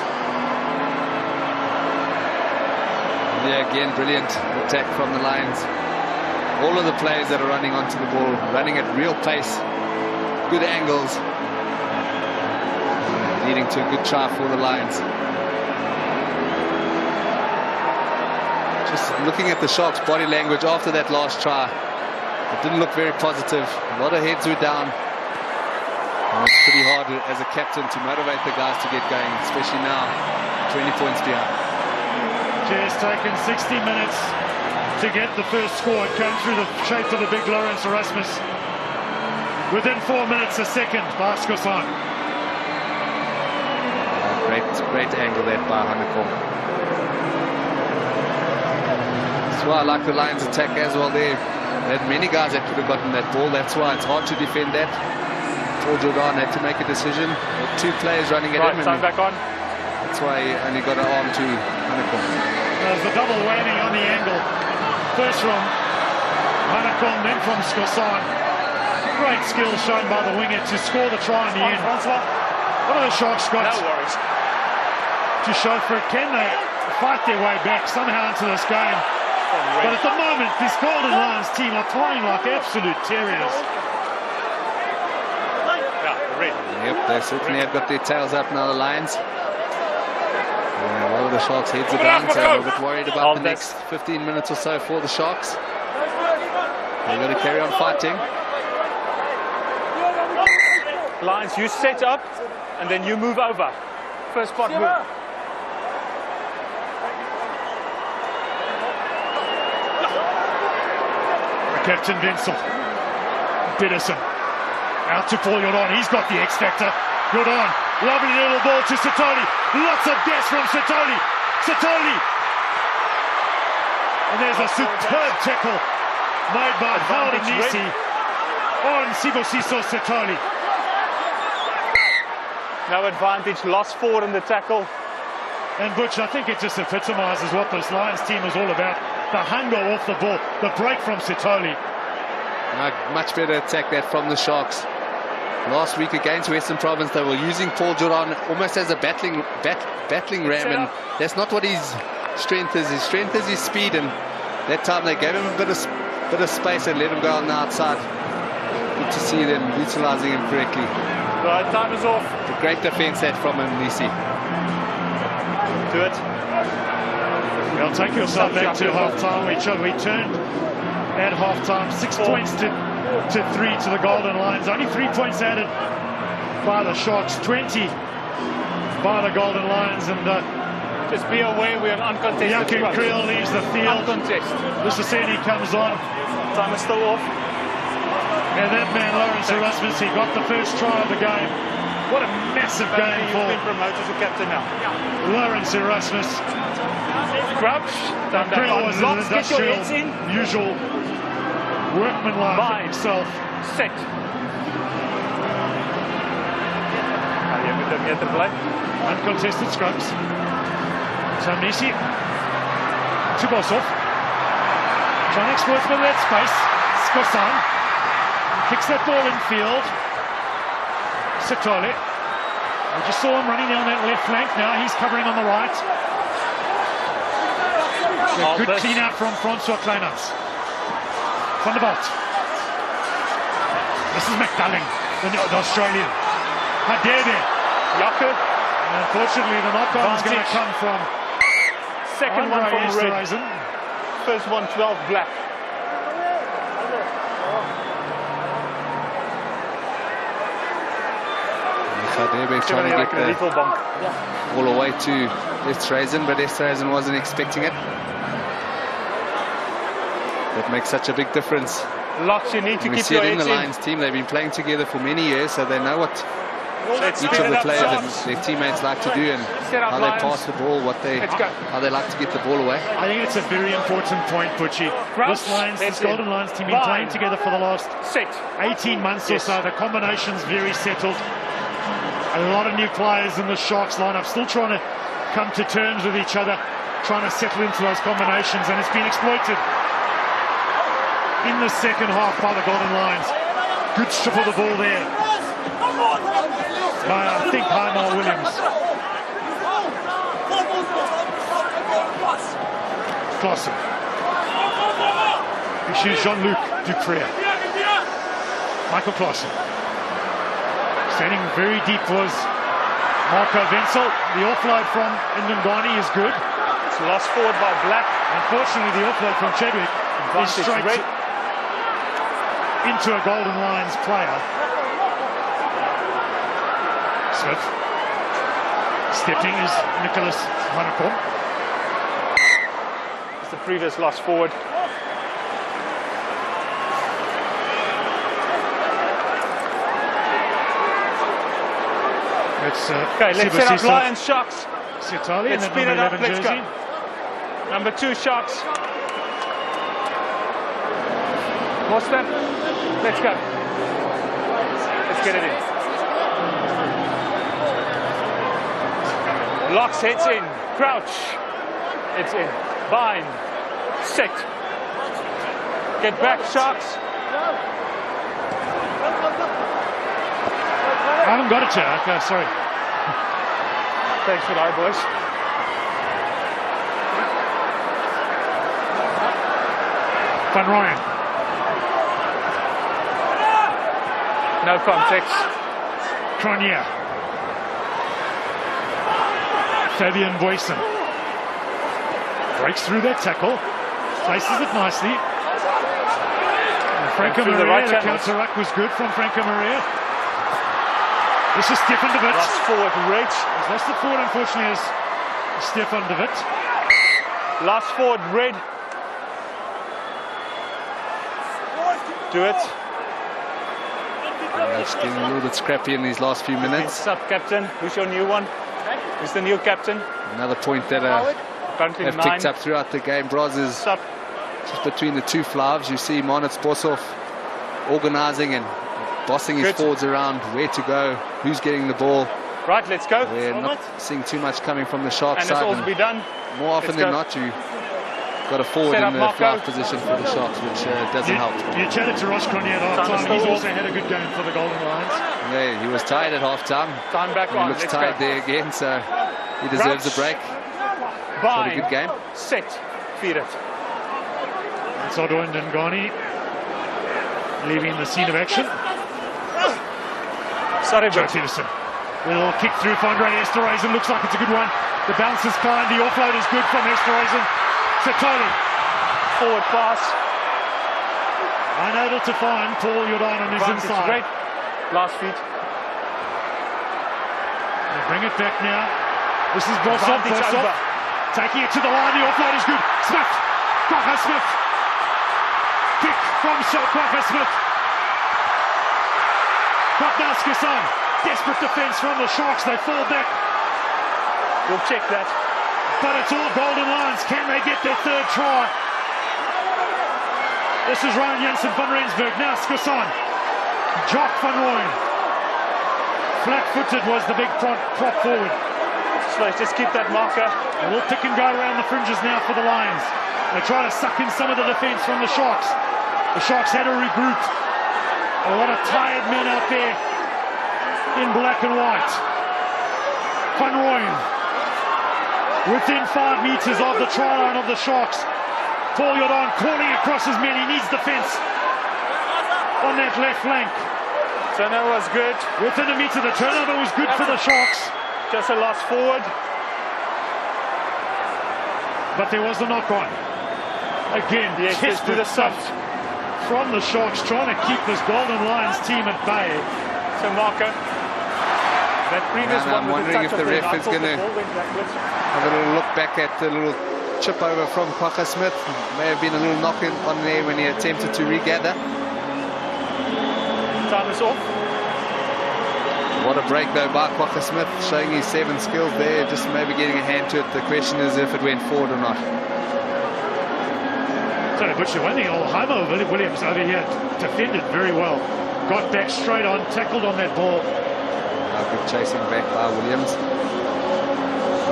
Yeah, again, brilliant attack from the Lions. All of the players that are running onto the ball, running at real pace, good angles, leading to a good try for the Lions. Just looking at the Sharks' body language after that last try, it didn't look very positive. A lot of heads were down. And it's pretty hard as a captain to motivate the guys to get going, especially now, 20 points behind. It's taken 60 minutes to get the first score. It came through the shape of the big Lawrence Erasmus. Within 4 minutes, a second by Scorson. Great angle there by Hanekom. That's why I like the Lions attack as well there. They had many guys that could have gotten that ball. That's why it's hard to defend that. Paul Jordan had to make a decision. With 2 players running at him. Time back on. That's why he only got an arm to Hanekom. There's the double whammy on the angle. First from Hanekom, then from Scorson. Great skill shown by the winger to score the try in the end. What are the Sharks got No worries. to show for it? Can they fight their way back somehow into this game? But at the moment, this Golden Lions team are playing like absolute terriers. Yeah, red. Yep, they certainly have got their tails up now, the Lions. A lot of the Sharks' heads are down, so I'm a bit worried about the next 15 minutes or so for the Sharks. They've got to carry on fighting. Lions, you set up and then you move over. First spot move. Captain Vincent Pedersen out to Paul Jordan. He's got the X factor. Jordan, lovely little ball to Sitoli. Lots of gas from Sitoli. Sitoli And there's a superb tackle made by Howard Nisi on Sibusiso Setoli. No advantage, lost 4 in the tackle. And Butch, I think it just epitomises what this Lions team is all about. The hunger off the ball, the break from Setoli. Much better attack that from the Sharks. Last week against Western Province, they were using Paul Jordan almost as a battling ram, and that's not what his strength is. His strength is his speed, and that time they gave him a bit of space and let him go on the outside. Good to see them utilising him correctly. Right, time is off. It's a great defence that from him, Nisi. Do it. Well, take yourself back to half-time. We turned at half-time, 6 points to 3 to the Golden Lions. Only 3 points added by the Sharks, 20 by the Golden Lions. And just be aware we're an uncontested. Yaku Creel leaves the field. Lusaseni comes on. Time is still off. And that man, Lawrence Erasmus, he got the first try of the game. What a massive game for You've been promoted to captain now. Lawrence Erasmus. Crouch. Creel was an industrial, usual workmanlike himself. Set. Jy moet hom meter bly. Uncontested scrums. So Nisi to Bosov. Trying to exploit some of that space. Skosan kicks that ball in field. Setoli. We just saw him running down that left flank. Now he's covering on the right. Good clean out from Francois Kleinans. Van der Balt. This is McDulling, the Australian. Hadebe. Yaku. Unfortunately, the knock-on is going to come from second Andre one from Red. Esterhuizen. First one, 12 black. Hadebe trying to get the ball away to Esterhuizen, but Esterhuizen wasn't expecting it. That makes such a big difference. Lots you need to keep your in heads the Lions team. They've been playing together for many years, so they know what each of the players and their teammates like to do, and how they pass the ball, how they like to get the ball away. I think it's a very important point, Butchie. This Golden Lions team been playing together for the last 18 months or so. The combination's very settled. A lot of new players in the Sharks lineup still trying to come to terms with each other, trying to settle into those combinations, and it's been exploited in the second half by the Golden Lions. Good strip of the ball there by, I think, Haimar Williams. Clausen. Issues Jean-Luc Dupré. Michael Clausen. Standing very deep was Marco Wenzel. The offload from Ndungani is good. It's lost forward by Black. Unfortunately, the offload from Chadwick is straight into a Golden Lions player. Smith. Stepping is Nicholas Manakom. It's the previous lost forward. Okay, let's set up Lions Sharks. Setoli, let's speed it up, let's jersey. go. Number 2 Sharks. What's that? Let's go. Let's get it in. Locks, heads in. Crouch. It's in. Bind. Set. Get back, Sharks. I haven't got it yet. Okay, sorry. Thanks for that, boys. Van Ryan. No context. Cronje. Fabian Boyson. Breaks through that tackle. Places it nicely. Franco Maria, the counter-ruck was good from Franco Maria. This is Stefan de Wit. Lost forward, Red. He's lost the forward, unfortunately, is Stefan de Wit. Last forward, Red. Do it. It's been a little bit scrappy in these last few minutes. Sub-captain. Who's your new one? Who's the new captain? Another point that they've picked up throughout the game. Braz is just between the two flags, you see Monitz Boshoff organising and bossing his forwards around where to go, who's getting the ball. Right, let's go. We're not seeing too much coming from the Sharks and side. And it's all to be done. More often than not, you got a forward in the flag position for the Sharks, which doesn't help. You chatted to Ross Currie at half-time. He's also had a good game for the Golden Lions. Yeah, he was tired at half-time. Time back on. He looks tired there again, so he deserves a break. What a good game. Set. Feed it. Sodwa and Ngani leaving the scene of action. Sorry, Joe Peterson. Little kick through for Andre Esterhuizen. Looks like it's a good one. The bounce is fine. The offload is good from Esterhuizen. Satoli. Forward pass. Unable to find Paul Jordan on his inside. Great. Last feet. They bring it back now. This is Boshoff. Taking it to the line. The offload is good. Smith. Quagga Smith. Kick from Quagga Smith. Kwagnaskison. Desperate defence from the Sharks. They fall back. We'll check that. But it's all Golden Lions. Can they get their third try? This is Ryan Jansen van Rensburg. Now Skosson. Jock van Rooyen. Flat-footed was the big prop forward. So just keep that marker. A little pick and go around the fringes now for the Lions. They try to suck in some of the defence from the Sharks. The Sharks had to regroup. A lot of tired men out there in black and white. Van Rooyen within 5 metres of the try line of the Sharks. Paul Jordan calling across his men. He needs defence on that left flank. Turnover was good. Within a metre, the turnover was good for the Sharks. Just a loss forward. But there was the knock-on. Again, desperate stuff from the Sharks, trying to keep this Golden Lions team at bay. So marker. That previous one, I'm wondering if the ref is going to have a little look back at the little chip over from Quagga Smith. May have been a little knock on there when he attempted to regather. Time is off. What a break though by Quagga Smith, showing his 7 skills there, just maybe getting a hand to it. The question is if it went forward or not. So, Butcher, one thing, old Homo Williams over here defended very well. Got back straight on, tackled on that ball. Good chasing back by Williams. I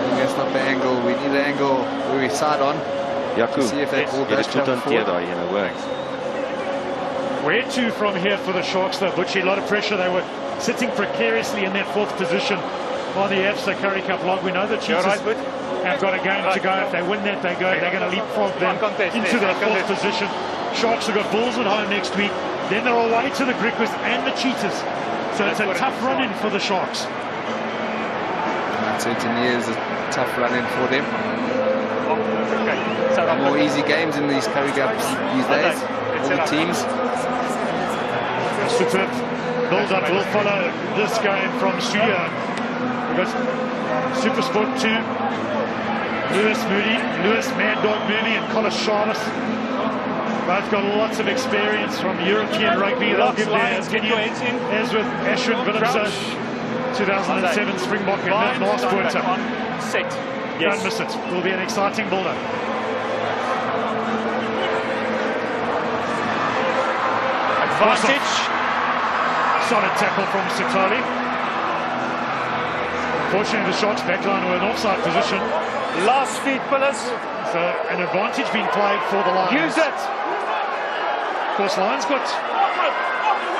think that's not the angle. We need an angle where we side on. Jaco, see if that ball does travel forward. Where to from here for the Sharks though, Butchie? A lot of pressure. They were sitting precariously in that 4th position on the AFSA Currie Cup log. We know the Chiefs have got a game to go. If they win that, they're going to leapfrog them into their 4th position. Sharks have got Bulls at home next week. Then they're away to the Griquas and the Cheetahs. So it's a tough run-in for the Sharks. It certainly is a tough run-in for them. More easy games in these Currie Cups these days. All the teams. Superb build-up will follow this game from studio. We've got Super Sport 2, Lewis Mad Dog Mooney and Collis Charles. Both got lots of experience from European rugby. They'll give their opinion, as with Ashwin Willemse, 2007 Springbok and last quarter. Set. Don't miss it. Will be an exciting build-up. Advantage. Solid tackle from Satoli. Unfortunately, the Sharks backline were in offside position. Last feet, Pillars. So an advantage being played for the Lions. Use it. Of course, Lions got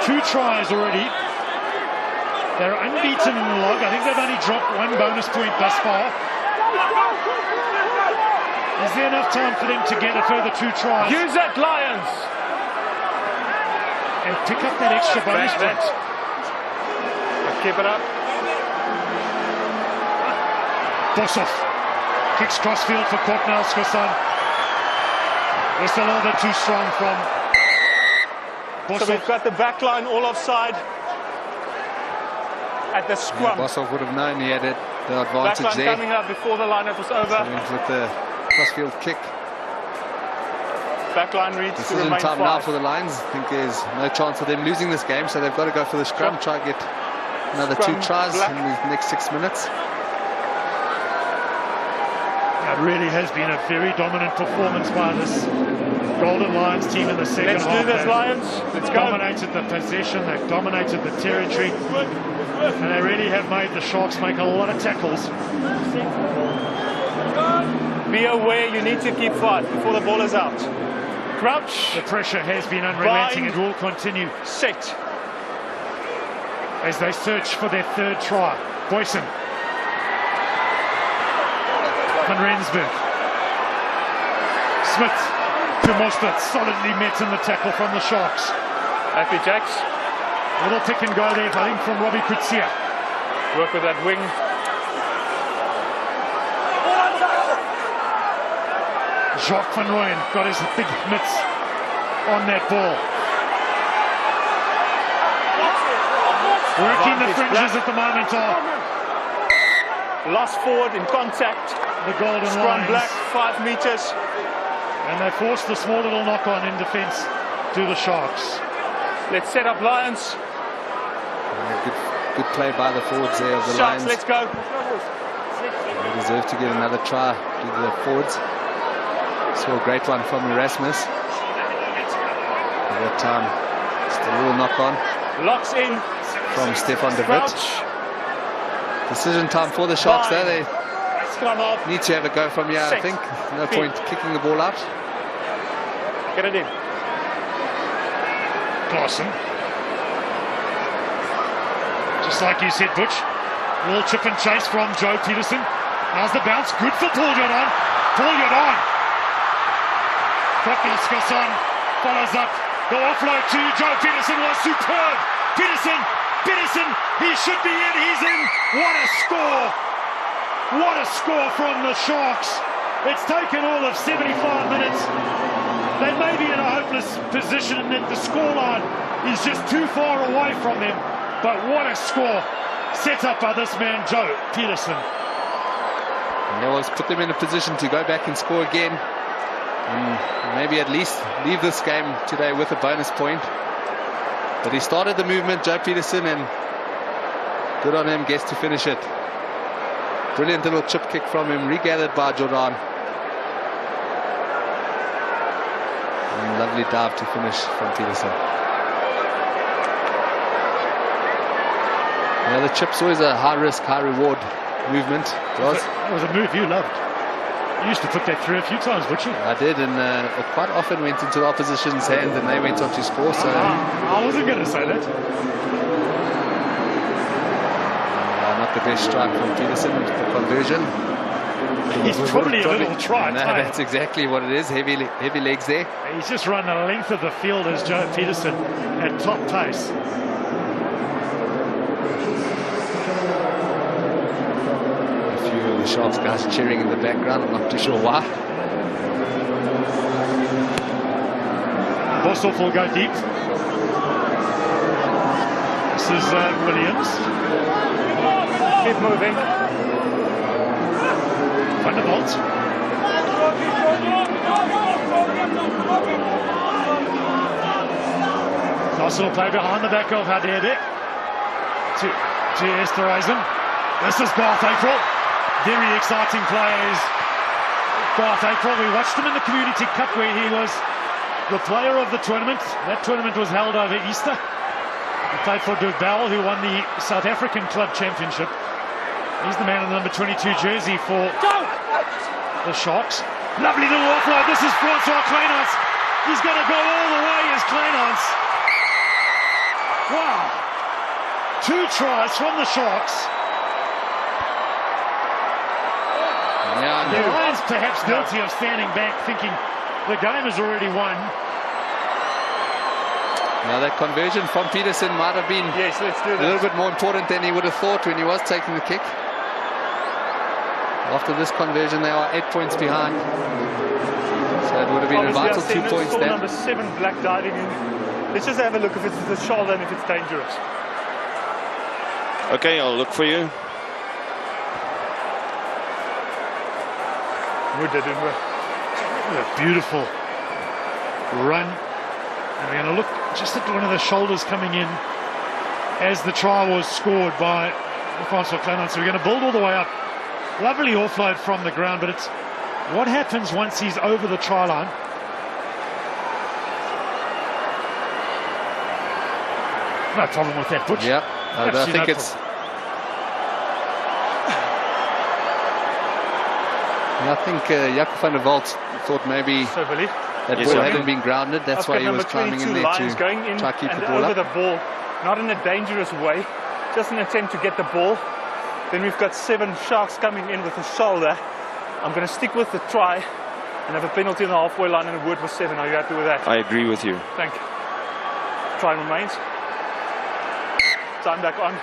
2 tries already. They're unbeaten in the log. I think they've only dropped 1 bonus point thus far. Is there enough time for them to get a further 2 tries? Use it, Lions. And pick up that extra bonus point. Keep it up. Boshoff kicks crossfield for Kwagnaskison. We're still a little bit too strong from Boshoff. So we've got the back line all offside at the scrum. Yeah, Boshoff would have known he had it, the advantage back line there. Coming up before the line-out was over. So with the crossfield kick. Backline reads to Decision remain time 5. now for the Lions. I think there's no chance of them losing this game, so they've got to go for the scrum, try and get another Scrum 2 tries black. in the next 6 minutes. It really has been a very dominant performance by this Golden Lions team in the second Let's half. do this, They've Lions. Let's go. dominated the possession, they've dominated the territory, and they really have made the Sharks make a lot of tackles. Be aware, you need to keep fight before the ball is out. Crouch. The pressure has been unrelenting. Bind. It will continue Set. as they search for their third try. Boyson. Van Rensburg. Smith to Mostert, solidly met in the tackle from the Sharks. Happy Jacks. Little pick and go there, I think, from Robbie Kutsia. Work with that wing. Jacques van Rooyen got his big mitts on that ball. Working the fringes at the moment are Lost forward in contact. the Golden Scrum Lions. black, 5 meters. And they forced the small little knock-on in defence to the Sharks. Let's set up Lions. Good play by the forwards there of the Sharks, Lions. let's go. They deserve to get another try to the forwards. Saw a great one from Erasmus. At that time, just a little knock on Locks in. from Stefan de Witt. Crouch. Decision time for the Sharks though. They Scrum off. need to have a go from here, I Set. think. No point kicking the ball out. Get it in. Clausen. Just like you said, Butch. A little chip and chase from Joe Peterson. How's the bounce? Good for Paul Jordan. Paul Jordan. Skasson follows up. The offload to Joe Peterson was superb. Peterson, he should be in. He's in. What a score. What a score from the Sharks. It's taken all of 75 minutes. They may be in a hopeless position and that the scoreline is just too far away from them. But what a score set up by this man, Joe Peterson. And that was put them in a position to go back and score again. And maybe at least leave this game today with a bonus point. But he started the movement, Joe Peterson, and good on him, gets to finish it. Brilliant little chip kick from him, regathered by Jordan. And lovely dive to finish from Peterson. Yeah, the chip's always a high risk, high reward movement. It was a move you loved. You used to put that through a few times, would you? I did, and it quite often went into the opposition's hand and they went on to score. So I wasn't going to say that. not the best strike from Peterson, the conversion. He's probably a little try. No, that's exactly what it is. Heavy legs there. He's just run the length of the field as Joe Peterson at top pace. A few of the Sharks guys cheering in the background. I'm not too sure why. Boshoff will go deep. This is Williams. Keep moving. Vanderbilt. Nice little play behind the back of Hadede to Esterhuizen. This is Garth April. Very exciting plays. Garth April, we watched him in the Community Cup where he was the player of the tournament. That tournament was held over Easter. He played for Durbel, who won the South African Club Championship. He's the man in the number 22 jersey for the Sharks. Lovely little offload. This is Francois Kleinhans. He's going to go all the way as Kleinhans. Wow. 2 tries from the Sharks. Yeah, The Lions perhaps guilty of standing back thinking the game is already won. Now that conversion from Peterson might have been Yes, let's do a that. little bit more important than he would have thought when he was taking the kick. After this conversion, they are 8 points behind. So it would have been a vital 2 points there. there. Number 7 black diving in. Let's just have a look if it's the shoulder and if it's dangerous. Okay, I'll look for you. A beautiful run. And we're going to look just at one of the shoulders coming in as the try was scored by Francois Kleinhans. So we're going to build all the way up. Lovely offload from the ground, but it's what happens once he's over the try line. No problem with that, Butch. Yeah, I Absolutely think no it's. problem. Yeah, I think Jaco van der Walt thought maybe So Billy, that Yes, ball sir. hadn't been grounded. That's I've why got he was number climbing in 22 there Lions to going in try to keep and the ball over up. the ball, not in a dangerous way, just an attempt to get the ball. Then we've got 7 Sharks coming in with a shoulder. I'm going to stick with the try and have a penalty on the halfway line and a word for 7. Are you happy with that? I agree with you. Thank you. Try remains. Time back on.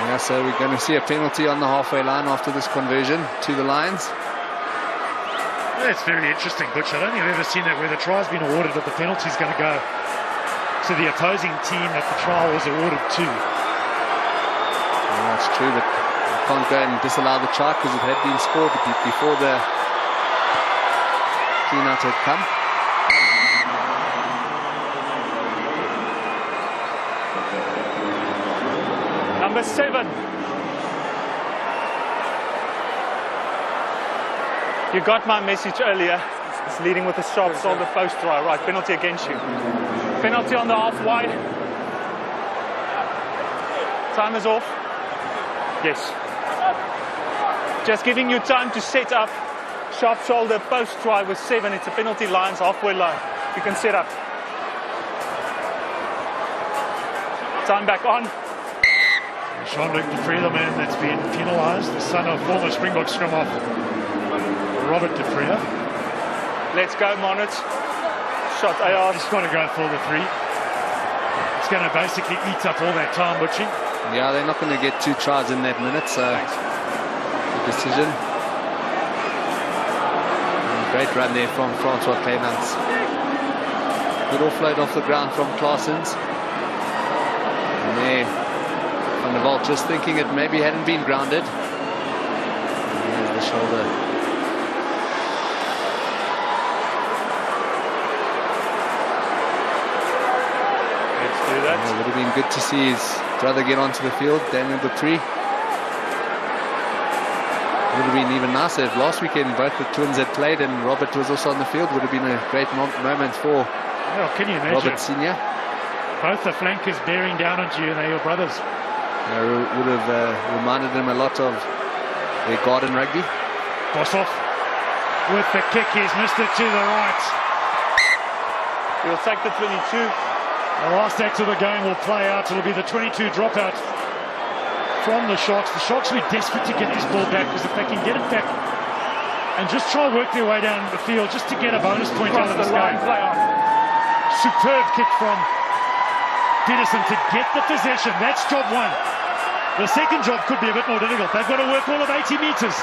Yeah, so we're going to see a penalty on the halfway line after this conversion to the Lions. That's very interesting, Butch. I don't think I've ever seen that where the try's been awarded, but the penalty's going to go to the opposing team that the try was awarded to. Yeah, that's true, but you can't go and disallow the try because it had been scored before the clean-out had come. Number 7. You got my message earlier. It's leading with a sharp shoulder post try. Right, penalty against you. Penalty on the half wide. Time is off. Yes. Just giving you time to set up. Sharp shoulder post try with 7. It's a penalty Lions halfway line. You can set up. Time back on. Jean-Luc Dupree, the man that's been penalised, the son of former Springbok scrum off Robert Dupree. Let's go, Monnet. Shot AR. He's got to go for the 3. It's going to basically eat up all that time, Butchie. Yeah, they're not going to get 2 tries in that minute, so good decision. And great run there from Francois Clements. Good offload off the ground from Claessens. And there, Van der Walt just thinking it maybe hadn't been grounded. And there's the shoulder. Let's do that. It would have been good to see his brother get onto the field, Daniel Dupree. Would have been even nicer if last weekend both the twins had played and Robert was also on the field. Would have been a great moment for Can you imagine? Robert Senior. Both the flankers bearing down on you and they're your brothers. Would have reminded him a lot of their garden rugby. Boshoff with the kick, he's missed it to the right. We'll take the 22. The last act of the game will play out. It'll be the 22 dropout from the Sharks. The Sharks will be desperate to get this ball back because if they can get it back and just try to work their way down the field just to get a bonus point out of this game. Play on. Superb kick from Peterson to get the possession. That's job 1. The second job could be a bit more difficult. They've got to work all of 80 metres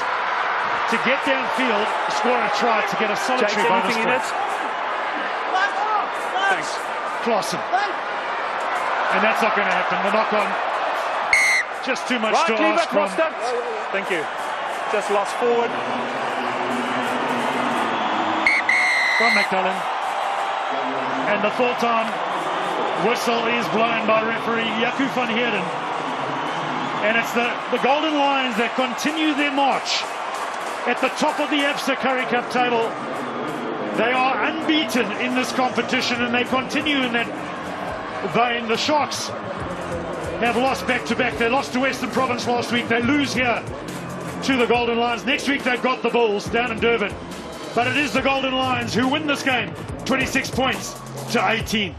to get downfield, score a try to get a solitary bonus anything in point. it? Thanks. Clausen. And that's not going to happen. The knock-on. Just too much Right, to Cleaver, ask from... crossed it. Thank you. Just lost forward. From McDullen. And the full-time whistle is blown by referee Jaco van Heerden. And it's the Golden Lions that continue their march at the top of the ABSA Currie Cup table. They are unbeaten in this competition and they continue in that vein. The Sharks have lost back-to-back. They lost to Western Province last week. They lose here to the Golden Lions. Next week they've got the Bulls down in Durban. But it is the Golden Lions who win this game 26 points to 18.